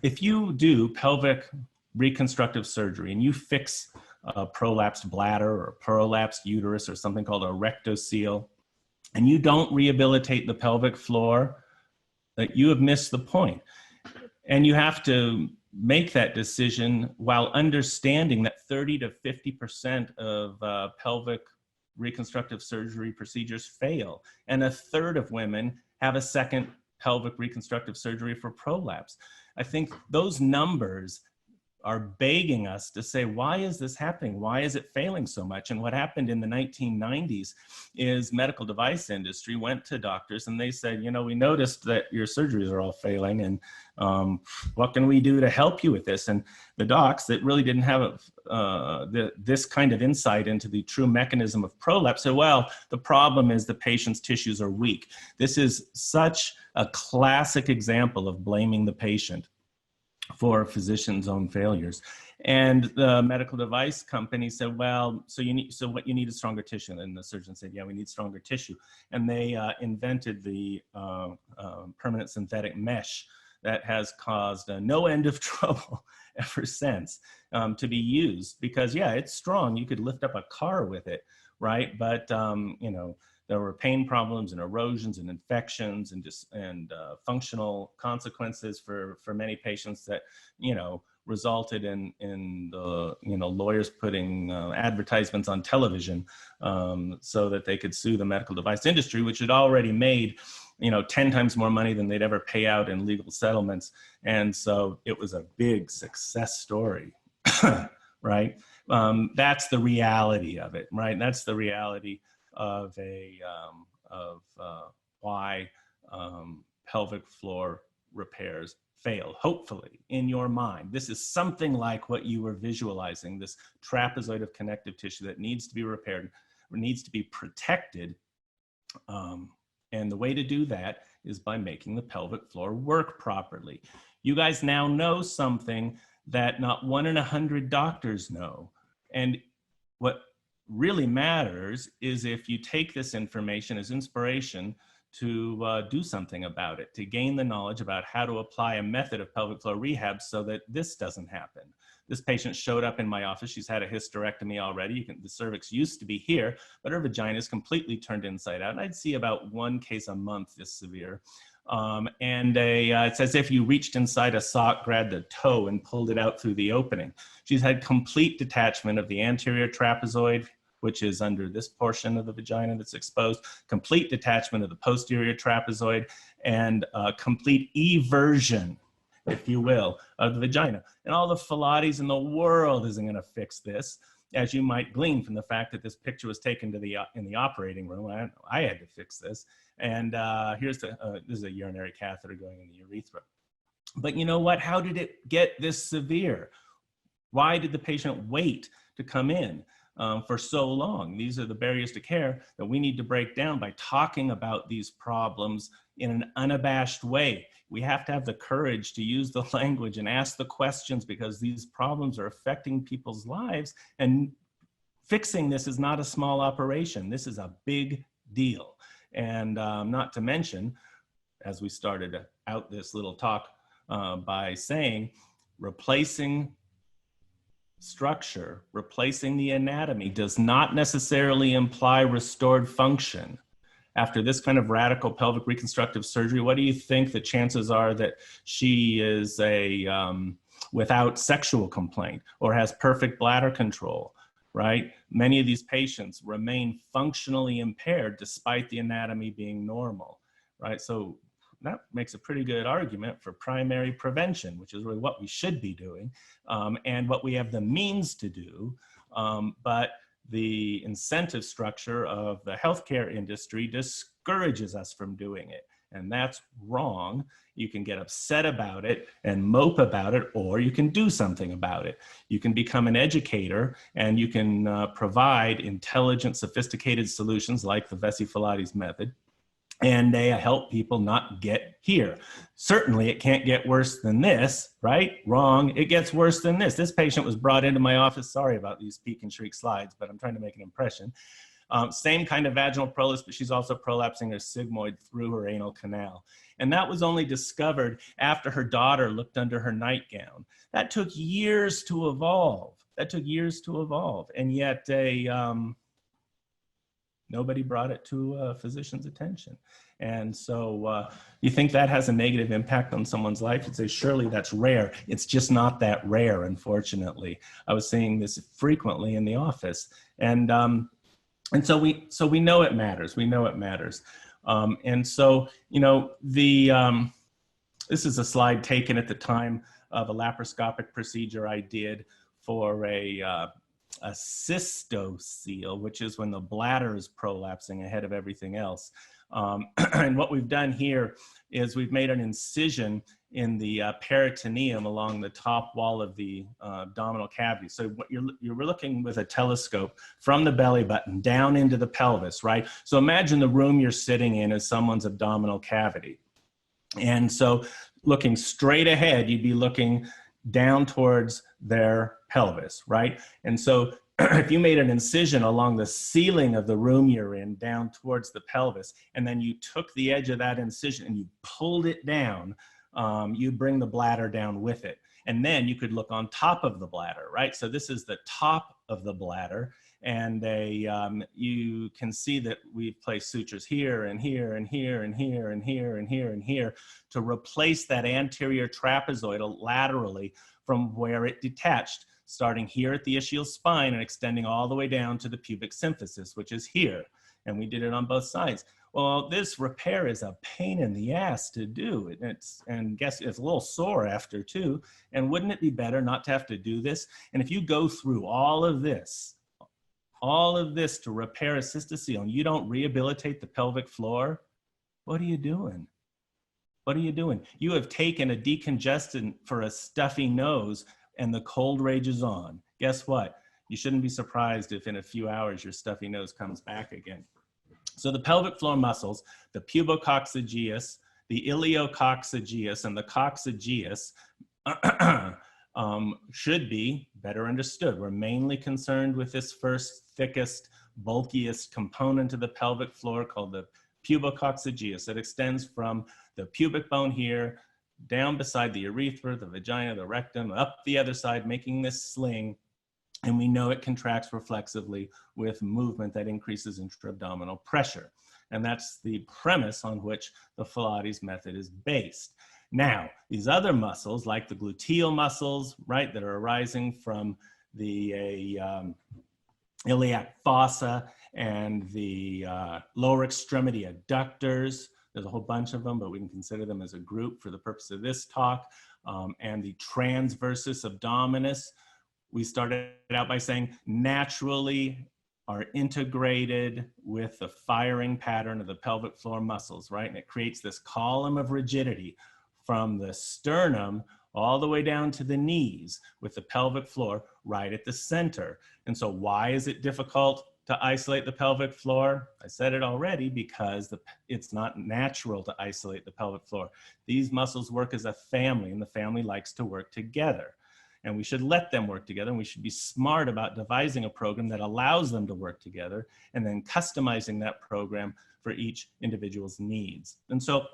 if you do pelvic reconstructive surgery and you fix a prolapsed bladder or a prolapsed uterus or something called a rectocele, and you don't rehabilitate the pelvic floor, that you have missed the point. And you have to make that decision while understanding that 30 to 50% of pelvic reconstructive surgery procedures fail, and 1/3 of women have a second pelvic reconstructive surgery for prolapse. I think those numbers are begging us to say, why is this happening? Why is it failing so much? And what happened in the 1990s is medical device industry went to doctors and they said, you know, we noticed that your surgeries are all failing, and what can we do to help you with this? And the docs that really didn't have this kind of insight into the true mechanism of prolapse said, well, the problem is the patient's tissues are weak. This is such a classic example of blaming the patient for physicians' own failures. And the medical device company said, well, so what you need is stronger tissue. And the surgeon said, yeah, we need stronger tissue. And they invented the permanent synthetic mesh that has caused no end of trouble ever since to be used, because yeah, it's strong. You could lift up a car with it, right? But you know, there were pain problems and erosions and infections and functional consequences for many patients that, you know, resulted in the, you know, lawyers putting advertisements on television so that they could sue the medical device industry, which had already made, you know, 10 times more money than they'd ever pay out in legal settlements. And so it was a big success story, right? That's the reality of it, right? That's the reality of why pelvic floor repairs fail. Hopefully, in your mind, this is something like what you were visualizing, this trapezoid of connective tissue that needs to be repaired, or needs to be protected. And the way to do that is by making the pelvic floor work properly. You guys now know something that not 1 in 100 doctors know. And what really matters is if you take this information as inspiration to do something about it, to gain the knowledge about how to apply a method of pelvic floor rehab so that this doesn't happen. This patient showed up in my office. She's had a hysterectomy already. The cervix used to be here, but her vagina is completely turned inside out. And I'd see about 1 case a month this severe. It's as if you reached inside a sock, grabbed a toe and pulled it out through the opening. She's had complete detachment of the anterior trapezoid, which is under this portion of the vagina that's exposed, complete detachment of the posterior trapezoid, and complete eversion, if you will, of the vagina. And all the Pilates in the world isn't going to fix this, as you might glean from the fact that this picture was taken to in the operating room. I had to fix this. And this is a urinary catheter going in the urethra. But you know what? How did it get this severe? Why did the patient wait to come in for so long? These are the barriers to care that we need to break down by talking about these problems in an unabashed way. We have to have the courage to use the language and ask the questions, because these problems are affecting people's lives, and fixing this is not a small operation. This is a big deal. And not to mention, as we started out this little talk by saying, replacing structure, replacing the anatomy does not necessarily imply restored function. After this kind of radical pelvic reconstructive surgery, what do you think the chances are that she is without sexual complaint or has perfect bladder control, right? Many of these patients remain functionally impaired despite the anatomy being normal, right? So that makes a pretty good argument for primary prevention, which is really what we should be doing, and what we have the means to do. But the incentive structure of the healthcare industry discourages us from doing it. And that's wrong. You can get upset about it and mope about it, or you can do something about it. You can become an educator, and you can provide intelligent, sophisticated solutions like the Vesey-Pilates method, and they help people not get here. Certainly it can't get worse than this, right? Wrong, it gets worse than this. This patient was brought into my office, sorry about these peek and shriek slides, but I'm trying to make an impression. Same kind of vaginal prolapse, but she's also prolapsing her sigmoid through her anal canal. And that was only discovered after her daughter looked under her nightgown. That took years to evolve. And yet nobody brought it to a physician's attention. And so you think that has a negative impact on someone's life? You'd say, surely that's rare. It's just not that rare, unfortunately. I was seeing this frequently in the office. And so we know it matters. And so, you know, this is a slide taken at the time of a laparoscopic procedure I did for a cystocele, which is when the bladder is prolapsing ahead of everything else. And what we've done here is we've made an incision in the peritoneum along the top wall of the abdominal cavity. So what you're looking with a telescope from the belly button down into the pelvis, right? So imagine the room you're sitting in is someone's abdominal cavity. And so looking straight ahead, you'd be looking down towards their pelvis, right? And so if you made an incision along the ceiling of the room you're in down towards the pelvis, and then you took the edge of that incision and you pulled it down, you bring the bladder down with it. And then you could look on top of the bladder, right? So this is the top of the bladder. And you can see that we've placed sutures here and here and here and here and here and here and here to replace that anterior trapezoidal laterally from where it detached, starting here at the ischial spine and extending all the way down to the pubic symphysis, which is here. And we did it on both sides. Well, this repair is a pain in the ass to do. And guess it's a little sore after too. And wouldn't it be better not to have to do this? And if you go through all of this to repair a cystocele and you don't rehabilitate the pelvic floor, what are you doing? What are you doing? You have taken a decongestant for a stuffy nose and the cold rages on. Guess what? You shouldn't be surprised if in a few hours your stuffy nose comes back again. So the pelvic floor muscles, the pubococcygeus, the iliococcygeus, and the coccygeus should be better understood. We're mainly concerned with this first, thickest, bulkiest component of the pelvic floor called the pubococcygeus. It extends from the pubic bone here, down beside the urethra, the vagina, the rectum, up the other side, making this sling. And we know it contracts reflexively with movement that increases intra-abdominal pressure. And that's the premise on which the Pilates method is based. Now, these other muscles, like the gluteal muscles, right, that are arising from the iliac fossa and the lower extremity adductors, there's a whole bunch of them, but we can consider them as a group for the purpose of this talk, and the transversus abdominis. We started out by saying naturally are integrated with the firing pattern of the pelvic floor muscles, right? And it creates this column of rigidity from the sternum all the way down to the knees with the pelvic floor right at the center. And so why is it difficult to isolate the pelvic floor? I said it already, because it's not natural to isolate the pelvic floor. These muscles work as a family, and the family likes to work together. And we should let them work together, and we should be smart about devising a program that allows them to work together and then customizing that program for each individual's needs. And so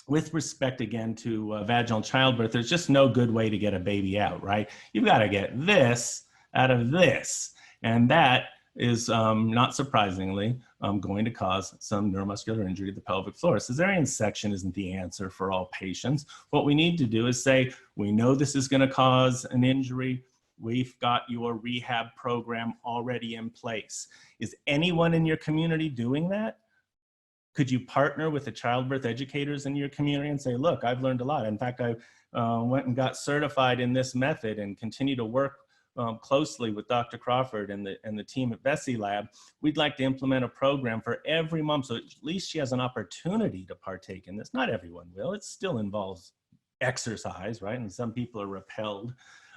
with respect again to vaginal childbirth, there's just no good way to get a baby out, right? You've got to get this out of this. And that is not surprisingly going to cause some neuromuscular injury to the pelvic floor. Cesarean section isn't the answer for all patients. What we need to do is say, we know this is going to cause an injury. We've got your rehab program already in place. Is anyone in your community doing that? Could you partner with the childbirth educators in your community and say, look, I've learned a lot. In fact, I went and got certified in this method and continue to work closely with Dr. Crawford and the team at Bessie Lab. We'd like to implement a program for every mom, so at least she has an opportunity to partake in this. Not everyone will. It still involves exercise, right? And some people are repelled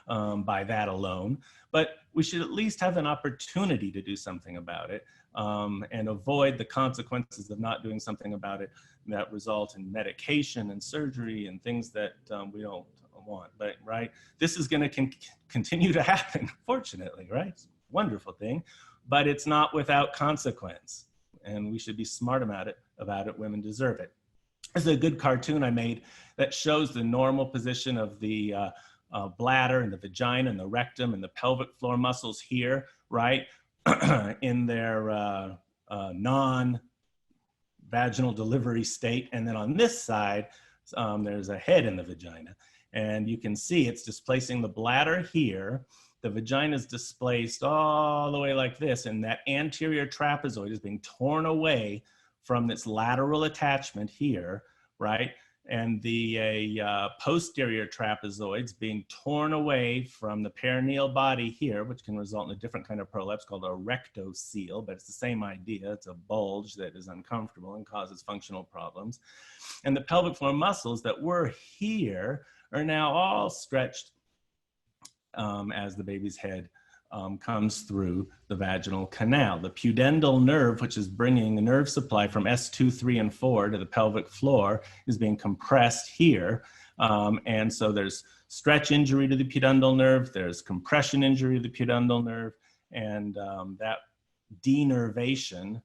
by that alone. But we should at least have an opportunity to do something about it and avoid the consequences of not doing something about it that result in medication and surgery and things that we don't want. But right, this is going to continue to happen, fortunately, right? It's a wonderful thing, but it's not without consequence, and we should be smart about it. Women deserve it. There's a good cartoon I made that shows the normal position of the bladder and the vagina and the rectum and the pelvic floor muscles here, right, in their non-vaginal delivery state. And then on this side, there's a head in the vagina. And you can see it's displacing the bladder here. The vagina is displaced all the way like this, and that anterior trapezoid is being torn away from its lateral attachment here, right? and the posterior trapezoids being torn away from the perineal body here, which can result in a different kind of prolapse called a rectocele, but it's the same idea. It's a bulge that is uncomfortable and causes functional problems. And the pelvic floor muscles that were here are now all stretched as the baby's head comes through the vaginal canal. The pudendal nerve, which is bringing the nerve supply from S2, 3, and 4 to the pelvic floor, is being compressed here. And so there's stretch injury to the pudendal nerve, there's compression injury to the pudendal nerve, and that denervation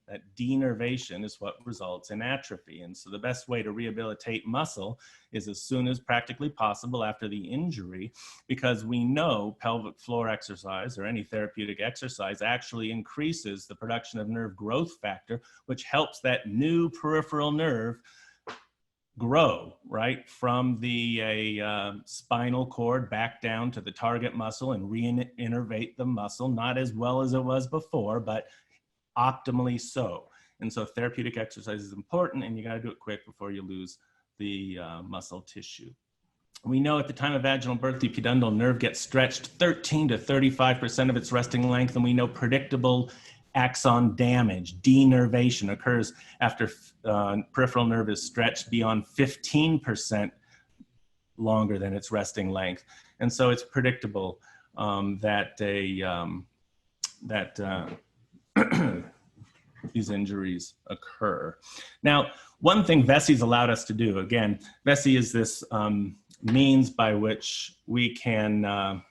is what results in atrophy. And so the best way to rehabilitate muscle is as soon as practically possible after the injury, because we know pelvic floor exercise or any therapeutic exercise actually increases the production of nerve growth factor, which helps that new peripheral nerve grow, right, from the spinal cord back down to the target muscle and reinnervate the muscle, not as well as it was before, but optimally so. And so therapeutic exercise is important, and you got to do it quick before you lose the muscle tissue. We know at the time of vaginal birth, the pudendal nerve gets stretched 13 to 35% of its resting length, and we know predictable axon damage, denervation, occurs after peripheral nerve is stretched beyond 15% longer than its resting length. And so it's predictable that these injuries occur. Now, one thing VESI's allowed us to do, again, VESI is this means by which we can,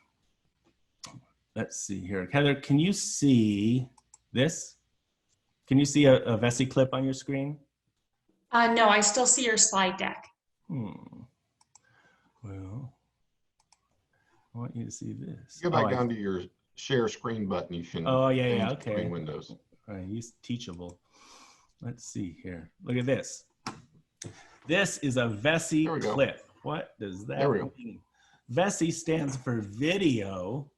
let's see here. Heather, can you see this? Can you see a VESI clip on your screen? No, I still see your slide deck. Well, I want you to see this. Go back down to your share screen button. You can. Oh, yeah, okay. Between windows. All right, he's teachable. Let's see here. Look at this. This is a VESI clip. What does that mean? VESI stands for Video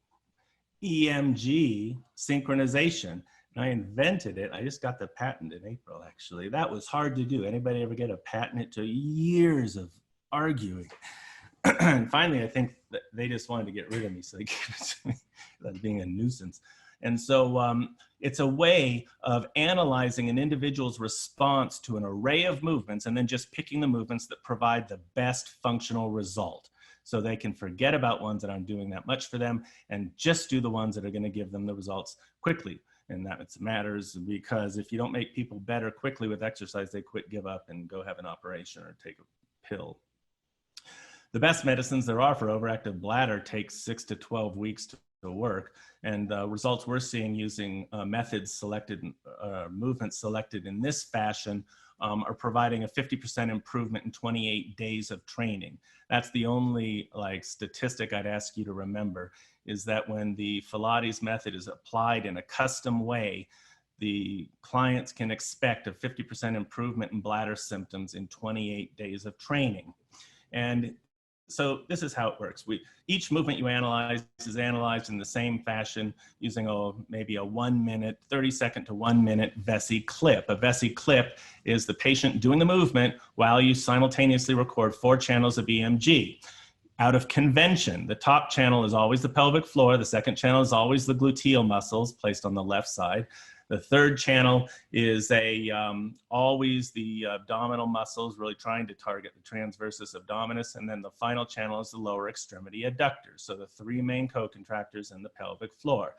EMG Synchronization. And I invented it. I just got the patent in April, actually. That was hard to do. Anybody ever get a patent? It took years of arguing. And finally, I think that they just wanted to get rid of me, so they gave it to me. That's being a nuisance. And so it's a way of analyzing an individual's response to an array of movements and then just picking the movements that provide the best functional result. So they can forget about ones that aren't doing that much for them and just do the ones that are going to give them the results quickly. And that matters because if you don't make people better quickly with exercise, they quit, give up, and go have an operation or take a pill. The best medicines there are for overactive bladder take 6 to 12 weeks to work, and results we're seeing using methods selected, movements selected in this fashion are providing a 50% improvement in 28 days of training. That's the only statistic I'd ask you to remember, is that when the Pilates method is applied in a custom way, the clients can expect a 50% improvement in bladder symptoms in 28 days of training. And so this is how it works. Each movement you analyze is analyzed in the same fashion using maybe a 1 minute, 30-second to 1 minute VESI clip. A VESI clip is the patient doing the movement while you simultaneously record 4 channels of EMG. Out of convention, the top channel is always the pelvic floor. The second channel is always the gluteal muscles placed on the left side. The third channel is always the abdominal muscles, really trying to target the transversus abdominis. And then the final channel is the lower extremity adductors. So the 3 main co-contractors in the pelvic floor.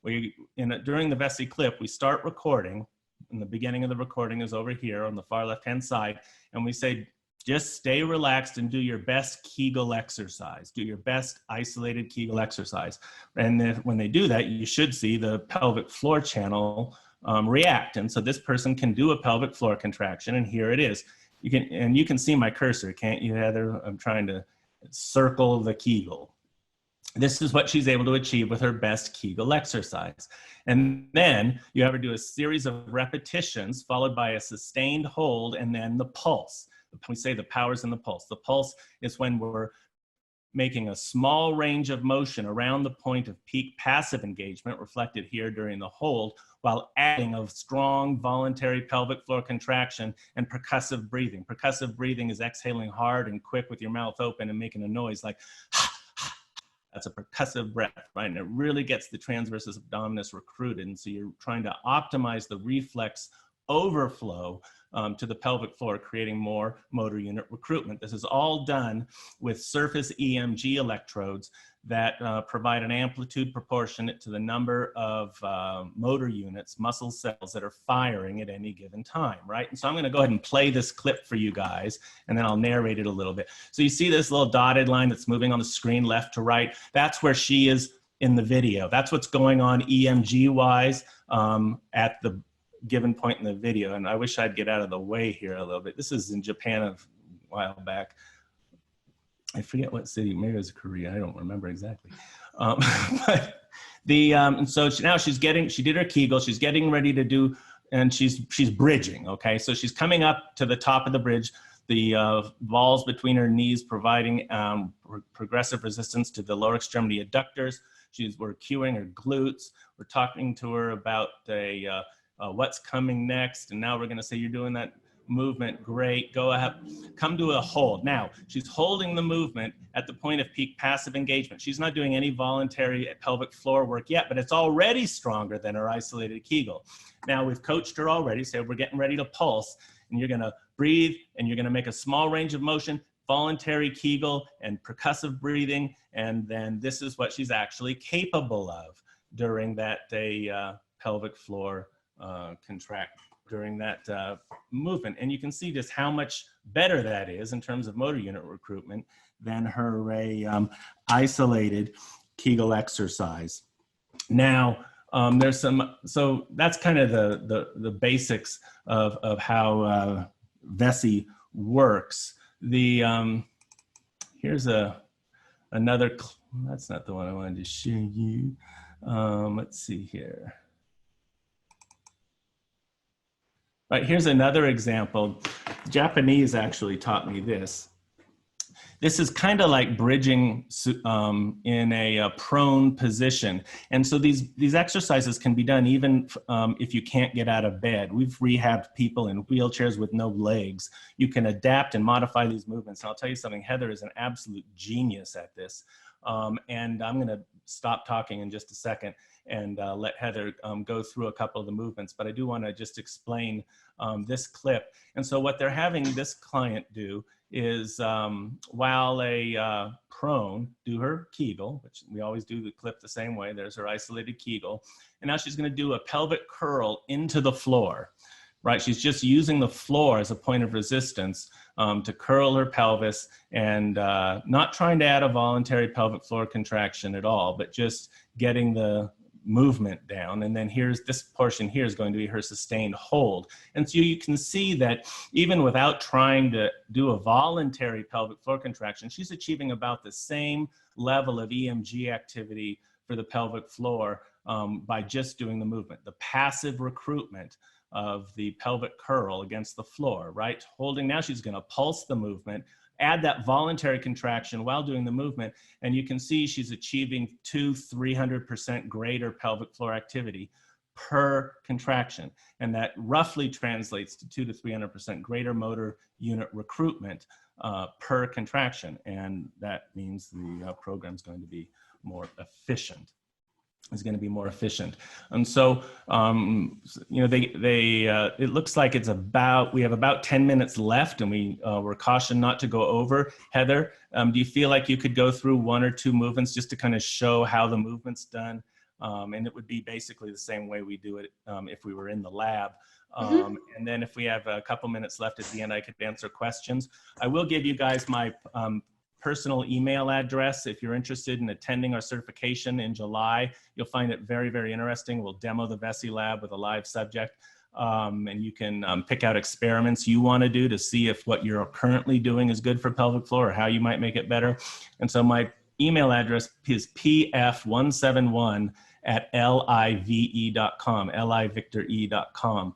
During the VESI clip, we start recording, and the beginning of the recording is over here on the far left-hand side. And we say, just stay relaxed and do your best Kegel exercise. Do your best isolated Kegel exercise. And then when they do that, you should see the pelvic floor channel react. And so this person can do a pelvic floor contraction, and here it is. You can see my cursor, can't you, Heather? I'm trying to circle the Kegel. This is what she's able to achieve with her best Kegel exercise. And then you have her do a series of repetitions followed by a sustained hold and then the pulse. We say the power's in the pulse. The pulse is when we're making a small range of motion around the point of peak passive engagement, reflected here during the hold, while adding a strong voluntary pelvic floor contraction and percussive breathing. Percussive breathing is exhaling hard and quick with your mouth open and making a noise like that's a percussive breath, right? And it really gets the transversus abdominis recruited. And so you're trying to optimize the reflex overflow to the pelvic floor, creating more motor unit recruitment. This is all done with surface EMG electrodes that provide an amplitude proportionate to the number of motor units, muscle cells that are firing at any given time, right? And so I'm going to go ahead and play this clip for you guys, and then I'll narrate it a little bit. So you see this little dotted line that's moving on the screen left to right? That's where she is in the video. That's what's going on EMG-wise at the given point in the video. And I wish I'd get out of the way here a little bit. This is in Japan a while back. I forget what city, maybe it was Korea, I don't remember exactly. But and so now she did her Kegel, she's getting ready to do, and she's bridging, okay? So she's coming up to the top of the bridge, the balls between her knees providing progressive resistance to the lower extremity adductors. We're cueing her glutes. We're talking to her about what's coming next. And now we're gonna say, you're doing that movement, great, go ahead, come to a hold. Now, she's holding the movement at the point of peak passive engagement. She's not doing any voluntary pelvic floor work yet, but it's already stronger than her isolated Kegel. Now, we've coached her already, so we're getting ready to pulse, and you're gonna breathe, and you're gonna make a small range of motion, voluntary Kegel and percussive breathing, and then this is what she's actually capable of during that pelvic floor contract during that movement. And you can see just how much better that is in terms of motor unit recruitment than her isolated Kegel exercise. Now, there's some, so that's kind of the basics of how VESI works. Here's another, that's not the one I wanted to show you. Let's see here. Right, here's another example. Japanese actually taught me this. This is kind of like bridging in a prone position. And so these exercises can be done even if you can't get out of bed. We've rehabbed people in wheelchairs with no legs. You can adapt and modify these movements. And I'll tell you something, Heather is an absolute genius at this. And I'm gonna stop talking in just a second and let Heather go through a couple of the movements, but I do want to just explain this clip. And so what they're having this client do is while a prone, do her Kegel, which we always do the clip the same way, there's her isolated Kegel, and now she's going to do a pelvic curl into the floor, right? She's just using the floor as a point of resistance to curl her pelvis and not trying to add a voluntary pelvic floor contraction at all, but just getting the movement down. And then here's this portion here is going to be her sustained hold. And so you can see that even without trying to do a voluntary pelvic floor contraction, she's achieving about the same level of EMG activity for the pelvic floor by just doing the movement. The passive recruitment of the pelvic curl against the floor, right? Holding, now she's going to pulse the movement, add that voluntary contraction while doing the movement, and you can see she's achieving 200–300% greater pelvic floor activity per contraction. And that roughly translates to 200–300% greater motor unit recruitment per contraction. And that means the program's going to be more efficient. Is going to be more efficient. And so, you know, it looks like it's we have about 10 minutes left, and we're cautioned not to go over. Heather, do you feel like you could go through one or two movements just to kind of show how the movement's done? And it would be basically the same way we do it if we were in the lab. And then if we have a couple minutes left at the end, I could answer questions. I will give you guys my personal email address. If you're interested in attending our certification in July, you'll find it very, very interesting. We'll demo the VESI lab with a live subject. And you can pick out experiments you want to do to see if what you're currently doing is good for pelvic floor or how you might make it better. And so my email address is pf171@live.com, livictor.com.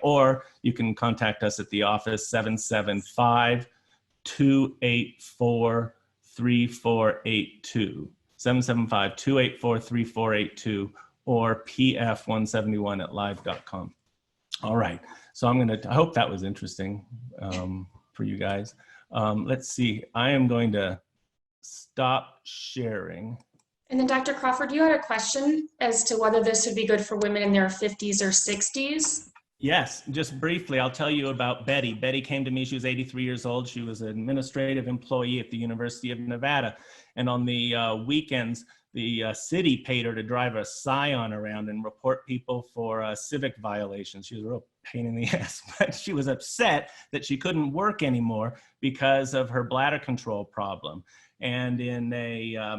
Or you can contact us at the office, 775-284-0000. 3482, 775-284-3482, or pf171@live.com. All right, so I hope that was interesting for you guys. Let's see, I am going to stop sharing. And then Dr. Crawford, you had a question as to whether this would be good for women in their 50s or 60s. Yes, just briefly, I'll tell you about Betty. Betty came to me, she was 83 years old. She was an administrative employee at the University of Nevada. And on the weekends, the city paid her to drive a Scion around and report people for civic violations. She was a real pain in the ass, but she was upset that she couldn't work anymore because of her bladder control problem. And in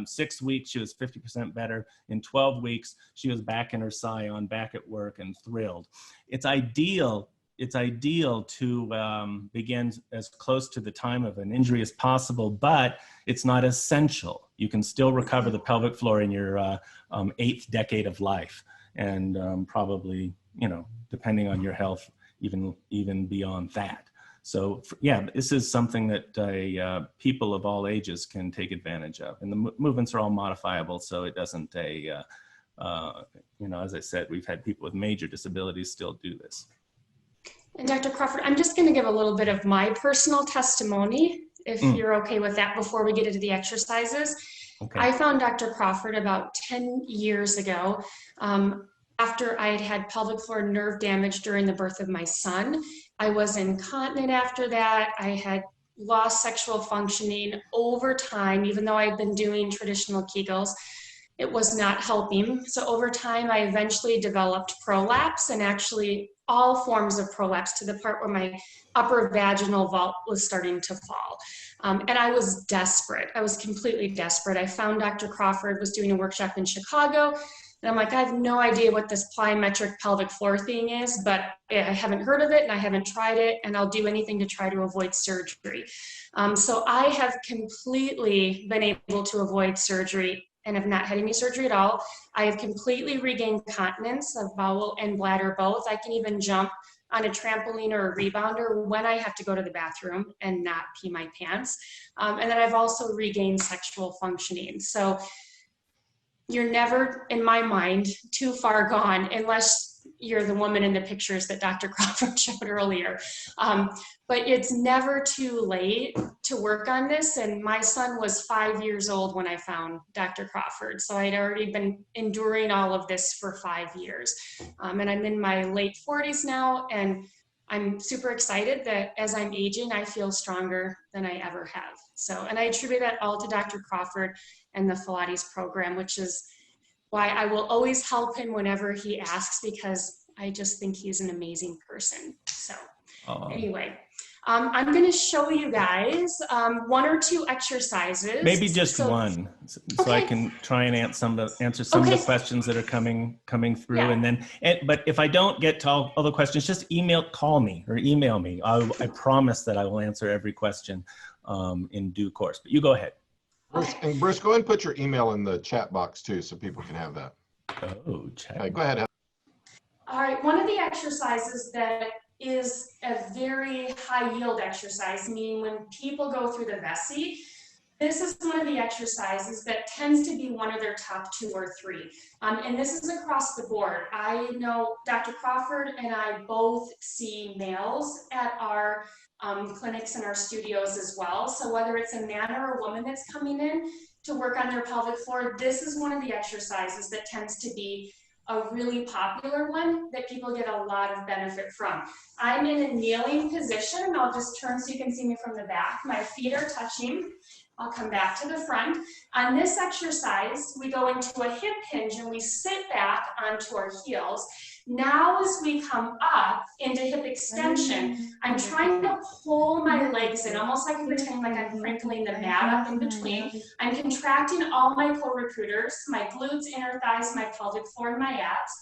6 weeks, she was 50% better. In 12 weeks, she was back in her Scion, back at work and thrilled. It's ideal to begin as close to the time of an injury as possible, but it's not essential. You can still recover the pelvic floor in your 8th decade of life, and probably, depending on your health, even beyond that. So yeah, this is something that people of all ages can take advantage of, and the movements are all modifiable, so it doesn't as I said, we've had people with major disabilities still do this. And Dr. Crawford, I'm just going to give a little bit of my personal testimony, if you're okay with that, before we get into the exercises. Okay. I found Dr. Crawford about 10 years ago. After I had had pelvic floor nerve damage during the birth of my son. I was incontinent after that. I had lost sexual functioning over time, even though I'd been doing traditional Kegels. It was not helping. So over time, I eventually developed prolapse, and actually all forms of prolapse, to the part where my upper vaginal vault was starting to fall. And I was desperate. I was completely desperate. I found Dr. Crawford was doing a workshop in Chicago. And I'm like, I have no idea what this plyometric pelvic floor thing is, but I haven't heard of it and I haven't tried it, and I'll do anything to try to avoid surgery. So I have completely been able to avoid surgery and have not had any surgery at all. I have completely regained continence of bowel and bladder both. I can even jump on a trampoline or a rebounder when I have to go to the bathroom and not pee my pants. And then I've also regained sexual functioning. So you're never, in my mind, too far gone unless you're the woman in the pictures that Dr. Crawford showed earlier. But it's never too late to work on this. And my son was 5 years old when I found Dr. Crawford. So I'd already been enduring all of this for 5 years. And I'm in my late 40s now, and I'm super excited that as I'm aging, I feel stronger than I ever have. So, and I attribute that all to Dr. Crawford and the Pilates program, which is why I will always help him whenever he asks, because I just think he's an amazing person. So anyway, I'm going to show you guys 1 or 2 exercises. Maybe just one, so okay. I can try and answer some of the questions that are coming through. Yeah. And then, but if I don't get to all the questions, just call me or email me. I promise that I will answer every question in due course. But you go ahead. And Bruce, go ahead and put your email in the chat box too, so people can have that. Oh, chat. Okay, go ahead. All right, one of the exercises that is a very high yield exercise, meaning when people go through the VESI, this is one of the exercises that tends to be one of their top 2 or 3. And this is across the board. I know Dr. Crawford and I both see males at our clinics and our studios as well. So whether it's a man or a woman that's coming in to work on their pelvic floor, this is one of the exercises that tends to be a really popular one that people get a lot of benefit from. I'm in a kneeling position. I'll just turn so you can see me from the back. My feet are touching. I'll come back to the front. On this exercise, we go into a hip hinge and we sit back onto our heels. Now as we come up into hip extension, I'm trying to pull my legs in, almost like I'm pretending like I'm crinkling the mat up in between. I'm contracting all my co-recruiters, my glutes, inner thighs, my pelvic floor, and my abs.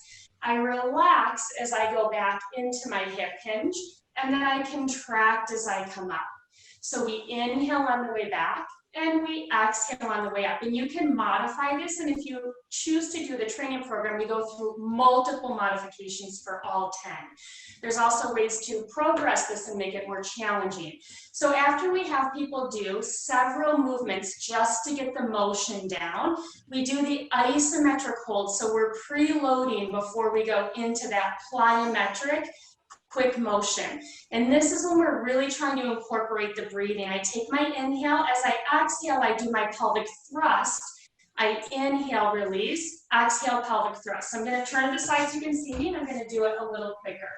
I relax as I go back into my hip hinge, and then I contract as I come up. So we inhale on the way back, and we exhale on the way up. And you can modify this, and if you choose to do the training program, we go through multiple modifications for all 10. There's also ways to progress this and make it more challenging. So after we have people do several movements just to get the motion down, we do the isometric hold. So we're preloading before we go into that plyometric quick motion. And this is when we're really trying to incorporate the breathing. I take my inhale. As I exhale, I do my pelvic thrust. I inhale, release, exhale, pelvic thrust. So I'm going to turn to the side so you can see me, and I'm going to do it a little quicker.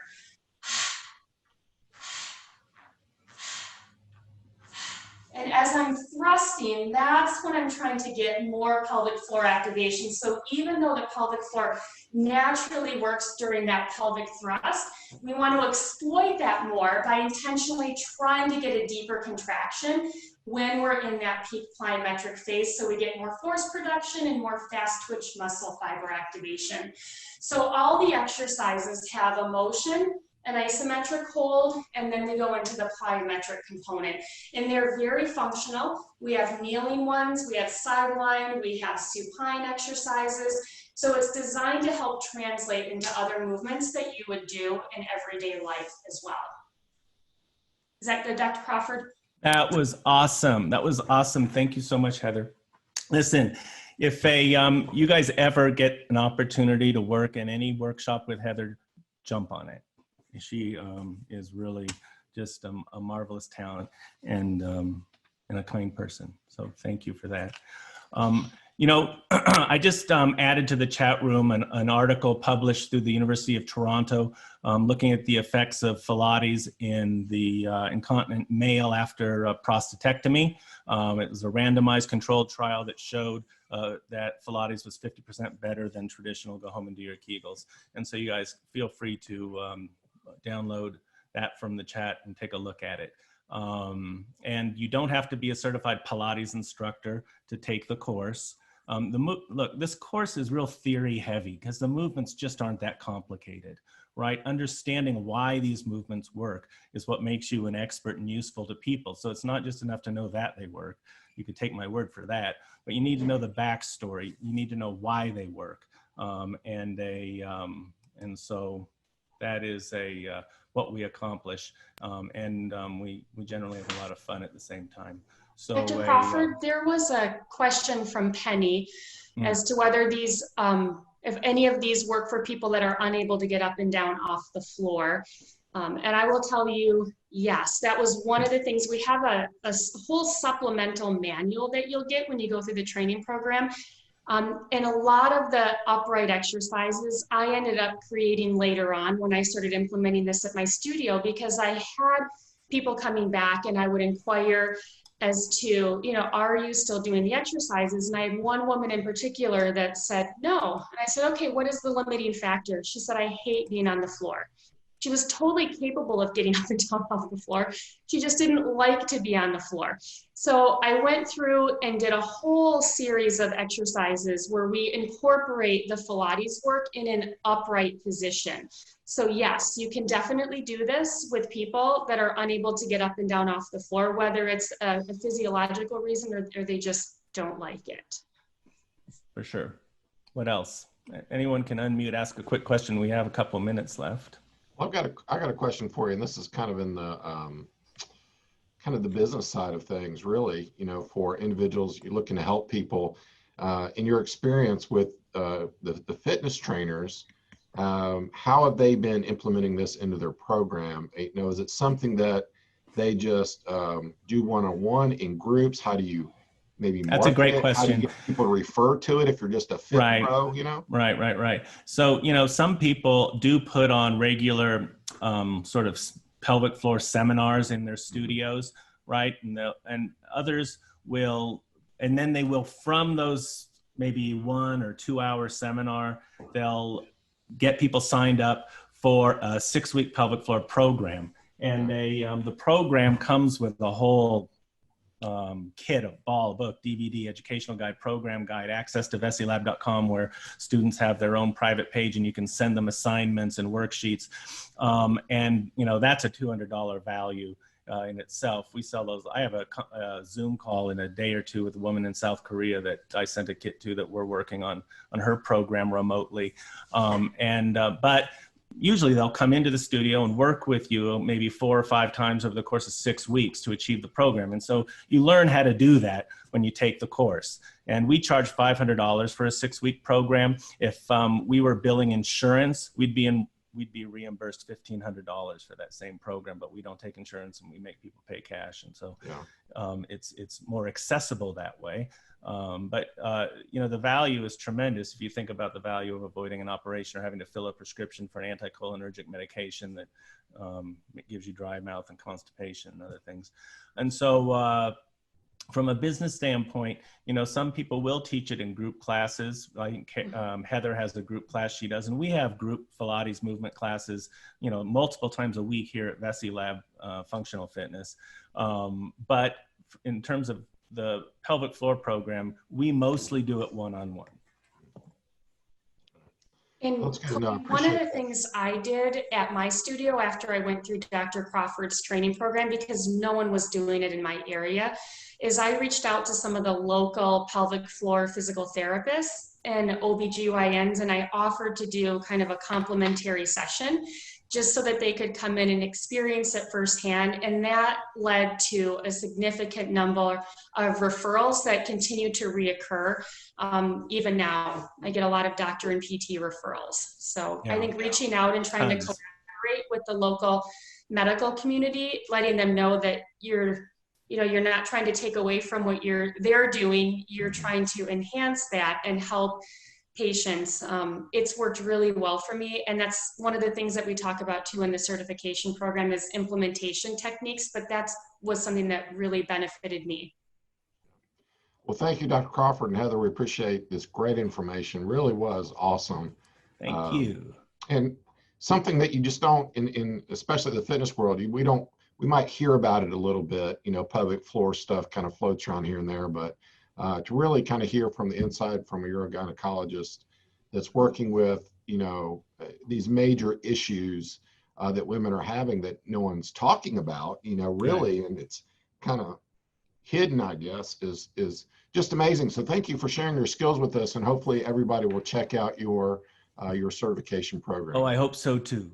And as I'm thrusting, that's when I'm trying to get more pelvic floor activation. So even though the pelvic floor naturally works during that pelvic thrust, we want to exploit that more by intentionally trying to get a deeper contraction when we're in that peak plyometric phase, so we get more force production and more fast twitch muscle fiber activation. So all the exercises have a motion, an isometric hold, and then we go into the plyometric component. And they're very functional. We have kneeling ones, we have sideline, we have supine exercises. So it's designed to help translate into other movements that you would do in everyday life as well. Is that good, Dr. Crawford? That was awesome. That was awesome. Thank you so much, Heather. Listen, if you guys ever get an opportunity to work in any workshop with Heather, jump on it. She is really just a marvelous talent and a kind person. So thank you for that. You know, I just added to the chat room an article published through the University of Toronto looking at the effects of Pilates in the incontinent male after prostatectomy. It was a randomized controlled trial that showed that Pilates was 50% better than traditional go home and do your Kegels. And so you guys feel free to download that from the chat and take a look at it. And you don't have to be a certified Pilates instructor to take the course. Look, this course is real theory heavy because the movements just aren't that complicated, right? Understanding why these movements work is what makes you an expert and useful to people. So it's not just enough to know that they work. You could take my word for that, but you need to know the backstory. You need to know why they work. And so that is what we accomplish. We generally have a lot of fun at the same time. So, Dr. Crawford, there was a question from Penny as to whether these, if any of these work for people that are unable to get up and down off the floor. And I will tell you, yes, that was one of the things. We have a whole supplemental manual that you'll get when you go through the training program. And a lot of the upright exercises I ended up creating later on when I started implementing this at my studio, because I had people coming back and I would inquire as to, you know, are you still doing the exercises? And I had one woman in particular that said, no. And I said, okay, what is the limiting factor? She said, I hate being on the floor. She was totally capable of getting up and down off the floor. She just didn't like to be on the floor. So I went through and did a whole series of exercises where we incorporate the Pilates work in an upright position. So yes, you can definitely do this with people that are unable to get up and down off the floor, whether it's a physiological reason or they just don't like it. For sure. What else? Anyone can unmute, ask a quick question. We have a couple of minutes left. Well, I got a question for you, and this is kind of in the the business side of things, really. You know, for individuals you're looking to help people. In your experience with the fitness trainers, how have they been implementing this into their program? You know, is it something that they just do one-on-one in groups? How do you maybe That's a great question. How do you get people to refer to it if you're just a fit pro, you know? Right. So, you know, some people do put on regular sort of pelvic floor seminars in their studios, right? And others will, and then they will, from those maybe 1 or 2 hour seminar, they'll get people signed up for a 6-week pelvic floor program. And the program comes with a whole kit, a ball, a book, DVD, educational guide, program guide, access to vesilab.com, where students have their own private page and you can send them assignments and worksheets. And, you know, that's a $200 value. in itself. We sell those. I have a Zoom call in a day or two with a woman in South Korea that I sent a kit to that we're working on her program remotely. But usually they'll come into the studio and work with you maybe 4 or 5 times over the course of 6 weeks to achieve the program. And so you learn how to do that when you take the course. And we charge $500 for a 6-week program. If we were billing insurance, we'd be reimbursed $1,500 for that same program, but we don't take insurance and we make people pay cash. And so it's more accessible that way. But the value is tremendous if you think about the value of avoiding an operation or having to fill a prescription for an anticholinergic medication that gives you dry mouth and constipation and other things. And so from a business standpoint, some people will teach it in group classes. I think Heather has the group class she does, and we have group Pilates movement classes, multiple times a week here at Vessi Lab Functional Fitness. But in terms of the pelvic floor program, we mostly do it one-on-one. And one of the things I did at my studio after I went through Dr. Crawford's training program, because no one was doing it in my area, is I reached out to some of the local pelvic floor physical therapists and OBGYNs, and I offered to do kind of a complimentary session just so that they could come in and experience it firsthand. And that led to a significant number of referrals that continue to reoccur. Even now, I get a lot of doctor and PT referrals. So I think reaching out and trying to collaborate with the local medical community, letting them know that you're not trying to take away from what they're doing, you're trying to enhance that and help patients. It's worked really well for me. And that's one of the things that we talk about too in the certification program is implementation techniques, but that was something that really benefited me. Well, thank you, Dr. Crawford and Heather. We appreciate this great information. Really was awesome. Thank you. And something that you just don't, in especially the fitness world, we might hear about it a little bit, pelvic floor stuff kind of floats around here and there, but to really kind of hear from the inside from a urogynecologist that's working with, these major issues that women are having that no one's talking about, really, and it's kind of hidden, I guess, is just amazing. So thank you for sharing your skills with us, and hopefully everybody will check out your certification program. Oh, I hope so too.